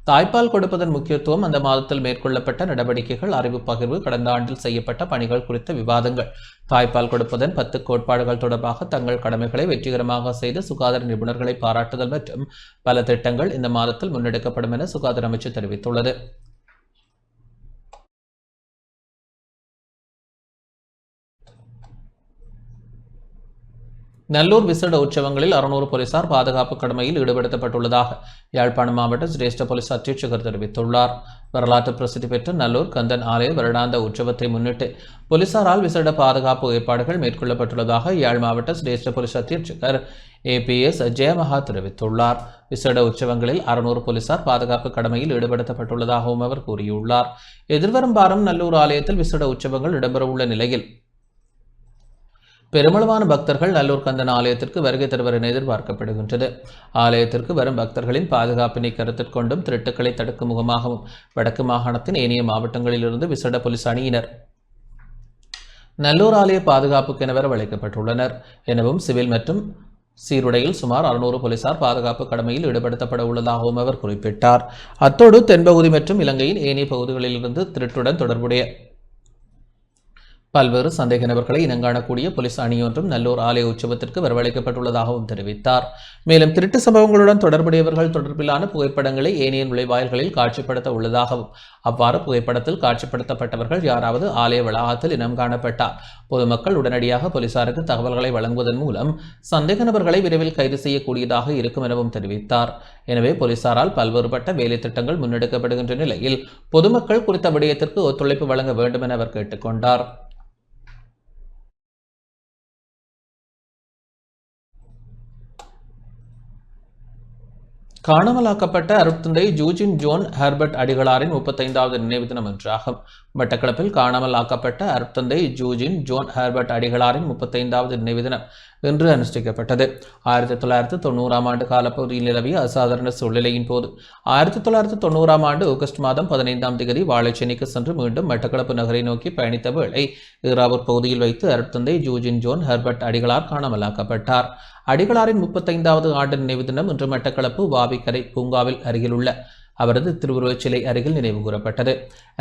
தாய்ப்பால் கொடுப்பதன் முக்கியத்துவம், அந்த மாதத்தில் மேற்கொள்ளப்பட்ட நடவடிக்கைகள், அறிவு பகிர்வு, கடந்த ஆண்டில் செய்யப்பட்ட பணிகள் குறித்த விவாதங்கள், தாய்ப்பால் கொடுப்பதன் 10 கோட்பாடுகள் தொடர்பாக தங்கள் கடமைகளை வெற்றிகரமாக செய்த சுகாதார நிபுணர்களை பாராட்டுதல் மற்றும் பல திட்டங்கள் இந்த மாதத்தில் முன்னெடுக்கப்படும் என சுகாதார அமைச்சு தெரிவித்துள்ளது. நல்லூர் விசேட உற்சவங்களில் 600 போலீசார் பாதுகாப்பு கடமையில் ஈடுபடுத்தப்பட்டுள்ளதாக யாழ்ப்பாணம் மாவட்ட சிரேஷ்ட போலீஸ் அத்தியட்சகர் தெரிவித்துள்ளார். வரலாற்று பிரசித்தி பெற்ற நல்லூர் கந்தன் ஆலய வருடாந்த உற்சவத்தை முன்னிட்டு போலீசாரால் விசேட பாதுகாப்பு ஏற்பாடுகள் மேற்கொள்ளப்பட்டுள்ளதாக யாழ் மாவட்ட சிரேஷ்ட போலீஸ் அத்தியட்சகர் APS ஜெயமகா தெரிவித்துள்ளார். விசேட உற்சவங்களில் 600 போலீசார் பாதுகாப்பு கடமையில் ஈடுபடுத்தப்பட்டுள்ளதாகவும் அவர் கூறியுள்ளார். எதிர்வரும் வாரம் நல்லூர் ஆலயத்தில் விசேட உற்சவங்கள் இடம்பெறவுள்ள நிலையில் பெருமளவான பக்தர்கள் நல்லூர் கந்தன் ஆலயத்திற்கு வருகை தருவர் என எதிர்பார்க்கப்படுகின்றது. ஆலயத்திற்கு வரும் பக்தர்களின் பாதுகாப்பினை கருத்தில் கொண்டும் திருட்டுக்களை தடுக்கும் முகமாகவும் வடக்கு மாகாணத்தின் ஏனைய மாவட்டங்களிலிருந்து விசேட போலீஸ் அணியினர் நல்லூர் ஆலய பாதுகாப்புக்கென வரவழைக்கப்பட்டுள்ளனர் எனவும் சிவில் மற்றும் சீருடையில் சுமார் 600 போலீசார் பாதுகாப்பு கடமையில் ஈடுபடுத்தப்பட உள்ளதாகவும் அவர் குறிப்பிட்டார். அத்தோடு தென்பகுதி மற்றும் இலங்கையின் ஏனைய பகுதிகளிலிருந்து திருட்டுடன் தொடர்புடைய பல்வேறு சந்தேக நபர்களை இனங்காணக்கூடிய போலீஸ் அணியொன்றும் நல்லூர் ஆலய உற்சவத்திற்கு வரவழைக்கப்பட்டுள்ளதாகவும் தெரிவித்தார். மேலும் திருட்டு சம்பவங்களுடன் தொடர்புடையவர்கள் தொடர்பிலான புகைப்படங்களை ஏனைய நுழைவாயில்களில் காட்சிப்படுத்த உள்ளதாகவும் அவ்வாறு புகைப்படத்தில் காட்சிப்படுத்தப்பட்டவர்கள் யாராவது ஆலய வளாகத்தில் இனம் காணப்பட்டால் பொதுமக்கள் உடனடியாக போலீசாருக்கு தகவல்களை வழங்குவதன் மூலம் சந்தேக நபர்களை விரைவில் கைது செய்யக்கூடியதாக இருக்கும் எனவும் தெரிவித்தார். எனவே போலீசாரால் பல்வேறுபட்ட வேலை திட்டங்கள் முன்னெடுக்கப்படுகின்ற நிலையில் பொதுமக்கள் குறித்த விடயத்திற்கு ஒத்துழைப்பு வழங்க வேண்டும் என அவர் கேட்டுக்கொண்டார். காணாமலாக்கப்பட்ட அருட்தந்தை ஜூஜின் ஜோன் ஹெர்பர்ட் அடிகளாரின் 35வது நினைவு தினம் இன்றாகும். மட்டக்களப்பில் காணாமல் ஆக்கப்பட்ட அருட்தந்தை ஜூஜின் ஜோன் ஹெர்பர்ட் அடிகளாரின் 35வது நினைவு தினம் இன்று அனுஷ்டிக்கப்பட்டது. 1990ஆம் ஆண்டு காலப்பகுதியில் நிலவிய அசாதாரண சூழ்நிலையின் போது 1990ஆம் ஆண்டு ஆகஸ்ட் மாதம் 15ஆம் தேதி வாழைச்சேனைக்கு சென்று மீண்டும் மட்டக்களப்பு நகரை நோக்கி பயணித்த வேளை ஈராவூர் பகுதியில் வைத்து அருட்தந்தை ஜூஜின் ஜோன் ஹெர்பர்ட் அடிகளார் காணாமலாக்கப்பட்டார். அடிகளாரின் 35வது ஆண்டு நினைவு தினம் இன்று மட்டக்களப்பு வாவிக்கரை பூங்காவில் அருகிலுள்ள அவரது திருவுருவச் சிலை அருகில் நினைவு கூறப்பட்டது.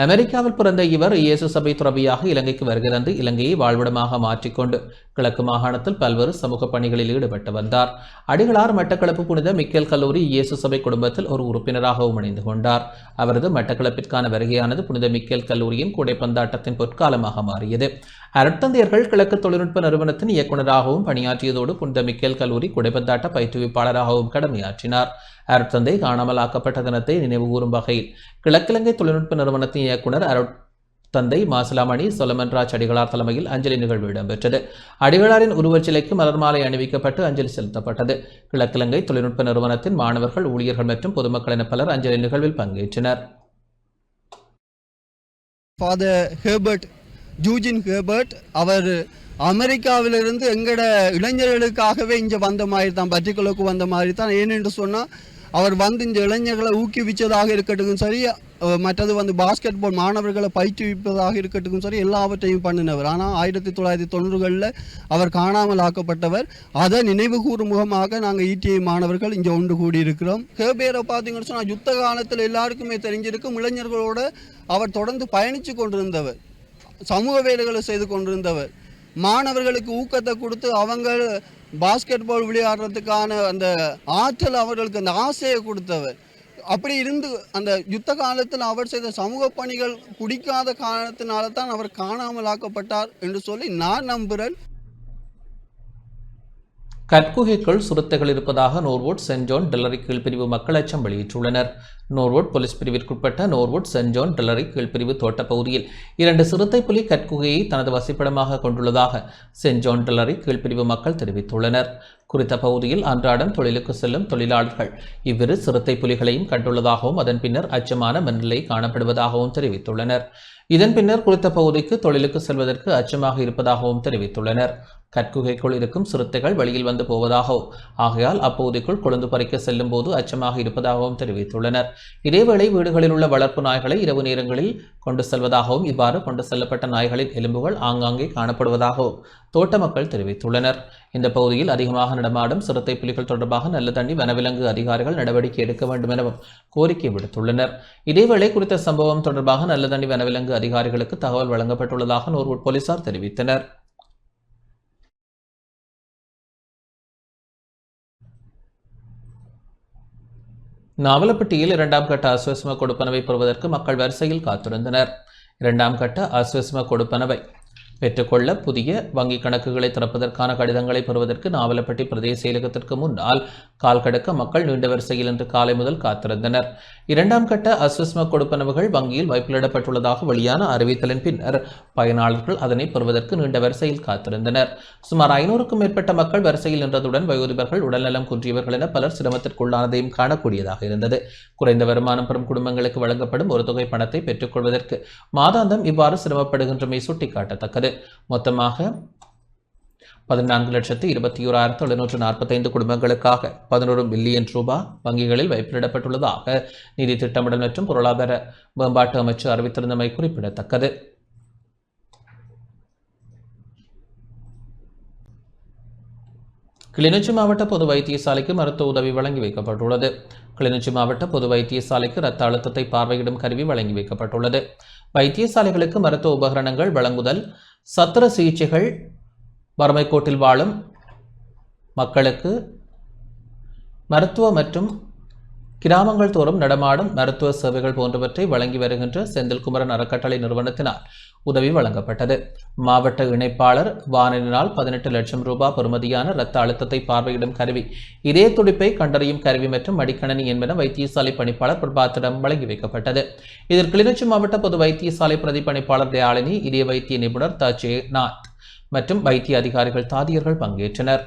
அமெரிக்காவில் பிறந்த இவர் இயேசு சபை துறவியாக இலங்கைக்கு வருகை தந்து இலங்கையை வாழ்விடமாக மாற்றிக்கொண்டு கிழக்கு மாகாணத்தில் பல்வேறு சமூக பணிகளில் ஈடுபட்டு வந்தார். அடிகளார் மட்டக்களப்பு புனித மிக்கேல் கல்லூரி இயேசு சபை குடும்பத்தில் ஒரு உறுப்பினராகவும் இணைந்து கொண்டார். அவரது மட்டக்களப்பிற்கான வருகையானது புனித மிக்கேல் கல்லூரியின் கூடைப்பந்தாட்டத்தின் பொற்காலமாக மாறியது. அருட்தந்தையர்கள் கிழக்கு தொழில்நுட்ப நிறுவனத்தின் இயக்குநராகவும் பணியாற்றியதோடு புனித மிக்கேல் கல்லூரி கூடைப்பந்தாட்ட பயிற்றுவிப்பாளராகவும் கடமையாற்றினார். அருட்தந்தை காணாமல் ஆக்கப்பட்ட தினத்தை நினைவுகூரும் வகையில் கிழக்கிழங்கை தொழில்நுட்ப நிறுவனத்தின் இயக்குநர் அருட்தந்தை மாசிலாமணி சொலமன்ராஜ் அடிகளார் தலைமையில் அஞ்சலி நிகழ்வு இடம்பெற்றது. அடிகளாரின் உருவச்சிலைக்கு மலர் மாலை அணிவிக்கப்பட்டு அஞ்சலி செலுத்தப்பட்டது. கிழக்கிழங்கை தொழில்நுட்ப நிறுவனத்தின் மாணவர்கள், ஊழியர்கள் மற்றும் பொதுமக்கள் என பலர் அஞ்சலி நிகழ்வில் பங்கேற்றனர். ஃபாதர் ஹெர்பர்ட் ஜூஜின் ஹெர்பர்ட் அவர் அமெரிக்காவிலிருந்து எங்கட இளைஞர்களுக்காகவே இங்கே வந்த மாதிரி தான், பர்டிகுலருக்கு வந்த மாதிரி தான். ஏனென்று சொன்னால் அவர் வந்து இந்த இளைஞர்களை ஊக்குவிச்சதாக இருக்கட்டும் சரி, மற்றது பாஸ்கெட் பால் மாணவர்களை பயிற்றுவிப்பதாக இருக்கட்டும் சரி, எல்லாவற்றையும் பண்ணினவர். ஆனால் 1990களில் அவர் காணாமல் ஆக்கப்பட்டவர். அதை நினைவு கூறும் முகமாக நாங்கள் ETI மாணவர்கள் இங்கே ஒன்று கூடியிருக்கிறோம். ஹெர்பேரை பார்த்தீங்கன்னு சொன்னால் யுத்த காலத்தில் எல்லாருக்குமே தெரிஞ்சிருக்கும், இளைஞர்களோடு அவர் தொடர்ந்து பயணித்து கொண்டிருந்தவர், சமூக வேலைகளை செய்து கொண்டிருந்தவர், மாணவர்களுக்கு ஊக்கத்தை கொடுத்து அவங்க பாஸ்கெட் பால் விளையாடுறதுக்கான அந்த ஆற்றல், அவர்களுக்கு அந்த ஆசையை கொடுத்தவர். அப்படி இருந்து அந்த யுத்த காலத்தில் அவர் செய்த சமூக பணிகள் பிடிக்காத காரணத்தினால தான் அவர் காணாமல் ஆக்கப்பட்டார் என்று சொல்லி நான் நம்புகிறேன். கட்குகைக்குள் சுரத்தைகள் இருப்பதாக நோர்வுட் சென்ட் ஜோன் டெல்லரி கீழ்பிரிவு மக்கள் அச்சம் வெளியிட்டுள்ளனர். நோர்வுட் போலீஸ் பிரிவிற்குட்பட்ட நோர்வுட் சென்ட் ஜோன் டெல்லரி கீழ்பிரிவு தோட்ட பகுதியில் 2 சிறுத்தை புலி கட்குகையை தனது வசிப்பிடமாக கொண்டுள்ளதாக சென்ட் ஜோன் டெல்லரி கீழ்பிரிவு மக்கள் தெரிவித்துள்ளனர். குறித்த பகுதியில் அன்றாடம் தொழிலுக்கு செல்லும் தொழிலாளர்கள் இவ்விரு சிறுத்தை புலிகளையும் கண்டுள்ளதாகவும் அதன் பின்னர் அச்சமான மனநிலை காணப்படுவதாகவும் தெரிவித்துள்ளனர். இதன் பின்னர் குறித்த பகுதிக்கு தொழிலுக்கு செல்வதற்கு அச்சமாக இருப்பதாகவும் தெரிவித்துள்ளனர். கட்குகைக்குள் இருக்கும் சிறுத்தைகள் வெளியில் வந்து போவதாகவும் ஆகையால் அப்பகுதிக்குள் கொழுந்து பறிக்க செல்லும் போது அச்சமாக இருப்பதாகவும் தெரிவித்துள்ளனர். இதேவேளை வீடுகளில் உள்ள வளர்ப்பு நாய்களை இரவு நேரங்களில் கொண்டு செல்வதாகவும் இவ்வாறு கொண்டு செல்லப்பட்ட நாய்களின் எலும்புகள் ஆங்காங்கே காணப்படுவதாகவும் தோட்ட மக்கள் தெரிவித்துள்ளனர். இந்த பகுதியில் அதிகமாக நடமாடும் சிறுத்தை புலிகள் தொடர்பாக நல்லதண்ணி வனவிலங்கு அதிகாரிகள் நடவடிக்கை எடுக்க வேண்டும் எனவும் கோரிக்கை விடுத்துள்ளனர். இதேவேளை குறித்த சம்பவம் தொடர்பாக நல்லதண்ணி வனவிலங்கு அதிகாரிகளுக்கு தகவல் வழங்கப்பட்டுள்ளதாக நோர்வுட் போலீசார் தெரிவித்தனர். நாவலப்பட்டியில் 2ஆம் கட்ட அஸ்வஸ்ம கொடுப்பனவை பெறுவதற்கு மக்கள் வரிசையில் காத்திருந்தனர். 2ஆம் கட்ட அஸ்வஸ்ம கொடுப்பனவை பெற்றுக்கொள்ள புதிய வங்கிக் கணக்குகளை திறப்பதற்கான கடிதங்களை பெறுவதற்கு நாவலப்பட்டி பிரதேச செயலகத்திற்கு முன்னால் கால் கடக்க மக்கள் நீண்ட வரிசையில் இன்று காலை முதல் காத்திருந்தனர். 2ஆம் கட்ட அஸ்வஸ்ம கொடுப்பனவுகள் வங்கியில் வைப்பிலிடப்பட்டுள்ளதாக வெளியான அறிவித்தலின் பின்னர் பயனாளர்கள் அதனை பெறுவதற்கு நீண்ட வரிசையில் காத்திருந்தனர். சுமார் 500க்கும் மேற்பட்ட மக்கள் வரிசையில் நின்றதுடன் வயோதிபர்கள், உடல்நலம் குன்றியவர்கள் என பலர் சிரமத்திற்குள்ளானதையும் காணக்கூடியதாக இருந்தது. குறைந்த வருமானம் பெறும் குடும்பங்களுக்கு வழங்கப்படும் ஒரு தொகை பணத்தை பெற்றுக்கொள்வதற்கு மாதாந்தம் இவ்வாறு சிரமப்படுகின்றமை சுட்டிக்காட்டத்தக்கது. மொத்தமாக 14,21,745 குடும்பங்களுக்காக 11 பில்லியன் ரூபாய் வங்கிகளில் வைப்பிலிடப்பட்டுள்ளதாக நிதி திட்டமிடல் மற்றும் பொருளாதார மேம்பாட்டு அமைச்சு அறிவித்திருந்தமை குறிப்பிடத்தக்கது. கிளிநொச்சி மாவட்ட பொது வைத்தியசாலைக்கு மருத்துவ உதவி வழங்கி வைக்கப்பட்டுள்ளது. கிளிநொச்சி மாவட்ட பொது வைத்தியசாலைக்கு இரத்த அழுத்தத்தை பார்வையிடும் கருவி வழங்கி வைக்கப்பட்டுள்ளது. வைத்தியசாலைகளுக்கு மருத்துவ உபகரணங்கள் வழங்குதல், சத்திர சிகிச்சைகள், வறுமைக்கோட்டில் வாழும் மக்களுக்கு மருத்துவ மற்றும் கிராமங்கள் தோறும் நடமாடும் மருத்துவ சேவைகள் போன்றவற்றை வழங்கி வருகின்ற செந்தில்குமரன் அறக்கட்டளை நிறுவனத்தினால் உதவி வழங்கப்பட்டது. மாவட்ட இணைப்பாளர் வானினால் 18 லட்சம் ரூபாய் பெறுமதியான இரத்த அழுத்தத்தை பார்வையிடும் கருவி, இதய துடிப்பை கண்டறியும் கருவி மற்றும் மடிக்கணனி என்பன வைத்தியசாலை பணிப்பாளர் பிரபாத்திடம் வழங்கி வைக்கப்பட்டது. இதில் கிளிநொச்சி மாவட்ட பொது வைத்தியசாலை பிரதி பணிப்பாளர் தயாளினி, இதய வைத்திய நிபுணர் தஜே நாத் மற்றும் வைத்திய அதிகாரிகள் தாதியர்கள் பங்கேற்றனர்.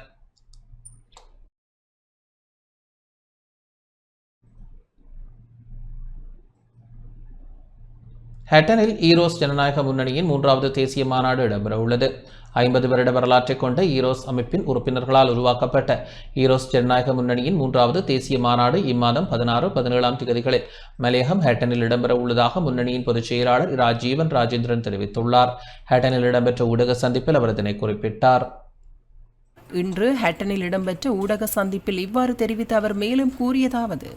ஹட்டனில் ஈரோஸ் ஜனநாயக முன்னணியின் 3வது தேசிய மாநாடு இடம்பெற உள்ளது. 50 வருட வரலாற்றை கொண்ட ஈரோஸ் அமைப்பின் உறுப்பினர்களால் உருவாக்கப்பட்ட ஈரோஸ் ஜனநாயக முன்னணியின் 3வது தேசிய மாநாடு இம்மாதம் 16, 17ஆம் தேதிகளில் மலையகம் ஹட்டனில் இடம்பெற உள்ளதாக முன்னணியின் பொதுச் செயலாளர் ராஜீவன் ராஜேந்திரன் தெரிவித்துள்ளார். ஹட்டனில் இடம்பெற்ற ஊடக சந்திப்பில் அவர் இதனை குறிப்பிட்டார். இன்று ஹட்டனில் இடம்பெற்ற ஊடக சந்திப்பில் இவ்வாறு தெரிவித்த அவர் மேலும் கூறியதாவது: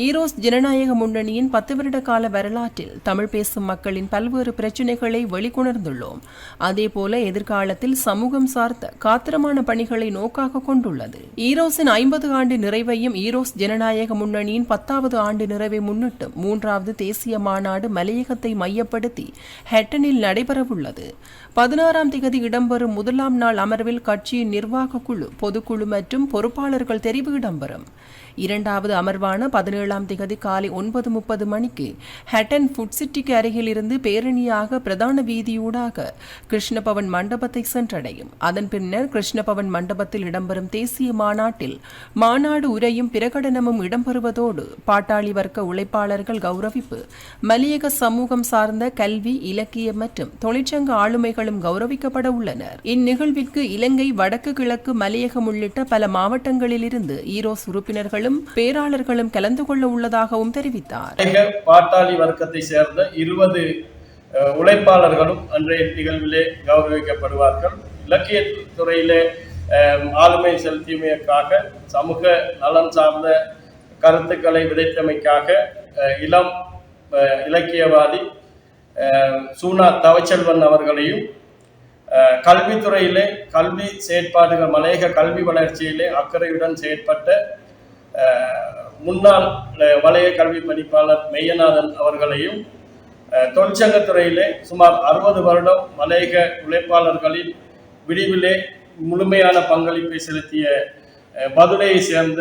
ஈரோஸ் ஜனநாயக முன்னணியின் 10 வருட கால வரலாற்றில் தமிழ் பேசும் மக்களின் பல்வேறு பிரச்சினைகளை வெளிக்கொணர்ந்துள்ளோம். அதேபோல எதிர்காலத்தில் சமூகம் சார்ந்த காத்திரமான பணிகளை நோக்காக கொண்டுள்ளது. ஈரோஸின் 50 ஆண்டு நிறைவையும் ஈரோஸ் ஜனநாயக முன்னணியின் 10வது ஆண்டு நிறைவை முன்னிட்டு 3வது தேசிய மாநாடு மலையகத்தை மையப்படுத்தி ஹட்டனில் நடைபெறவுள்ளது. 16ஆம் தேதி இடம்பெறும் முதலாம் நாள் அமர்வில் கட்சியின் நிர்வாக குழு, பொதுக்குழு மற்றும் பொறுப்பாளர்கள் தெரிவு இடம்பெறும். 2வது அமர்வான 17ஆம் தேதி காலை 9:30 மணிக்கு ஹட்டன் ஃபுட் சிட்டிக்கு அருகில் இருந்து பேரணியாக பிரதான வீதியூடாக கிருஷ்ணபவன் மண்டபத்தை சென்றடையும். அதன் பின்னர் கிருஷ்ணபவன் மண்டபத்தில் இடம்பெறும் தேசிய மாநாட்டில் மாநாடு உரையும் பிரகடனமும் இடம்பெறுவதோடு பாட்டாளி வர்க்க உழைப்பாளர்கள் கௌரவிப்பு, மலையக சமூகம் சார்ந்த கல்வி, இலக்கியம் மற்றும் தொழிற்சங்க ஆளுமைகளும் கௌரவிக்கப்பட உள்ளனர். இந்நிகழ்விற்கு இலங்கை, வடக்கு கிழக்கு, மலையகம் உள்ளிட்ட பல மாவட்டங்களிலிருந்து ஈரோஸ் உறுப்பினர்கள் பேராளர்களும் கலந்து கொள்ள உள்ளதாகவும் தெரிவித்தார். பாட்டாளி வர்க்கத்தை சேர்ந்த 20 உழைப்பாளர்களும் அன்றைய நிகழ்விலே கௌரவிக்கப்படுவார்கள். இலக்கிய துறையிலே ஆளுமை செலுத்தியமைக்காக, சமூக நலன் சார்ந்த கருத்துக்களை விதைத்தமைக்காக இளம் இலக்கியவாதி சூனா தவச்செல்வன் அவர்களையும், கல்வித்துறையிலே கல்வி செயற்பாடுகள், மலையக கல்வி வளர்ச்சியிலே அக்கறையுடன் செயற்பட்ட முன்னாள் வலய கல்வி பணிப்பாளர் மெய்யநாதன் அவர்களையும், தொழிற்சங்கத்துறையிலே சுமார் 60 வருடம் மலையக உழைப்பாளர்களின் விடிவிலே முழுமையான பங்களிப்பை செலுத்திய மதுரையை சேர்ந்த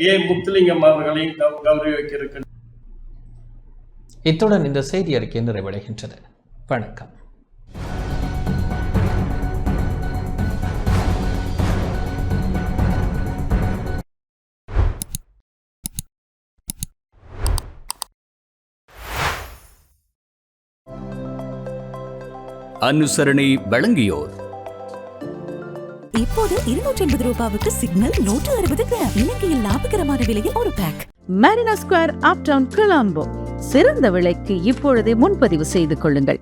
ஏ முத்துலிங்கம் அவர்களையும் கௌரவிக்க இருக்கிறது. இத்துடன் இந்த செய்தி அறிக்கை நிறைவடைகின்றது. வணக்கம். அனுசரணை வழங்கியோர். இப்போது 280 ரூபாய்க்கு சிக்னல் 160 கிராம். இலங்கையில் லாபகரமான விலையில் ஒரு pack. Marina Square Uptown Colombo. சிறந்த விலைக்கு இப்பொழுதே முன்பதிவு செய்து கொள்ளுங்கள்.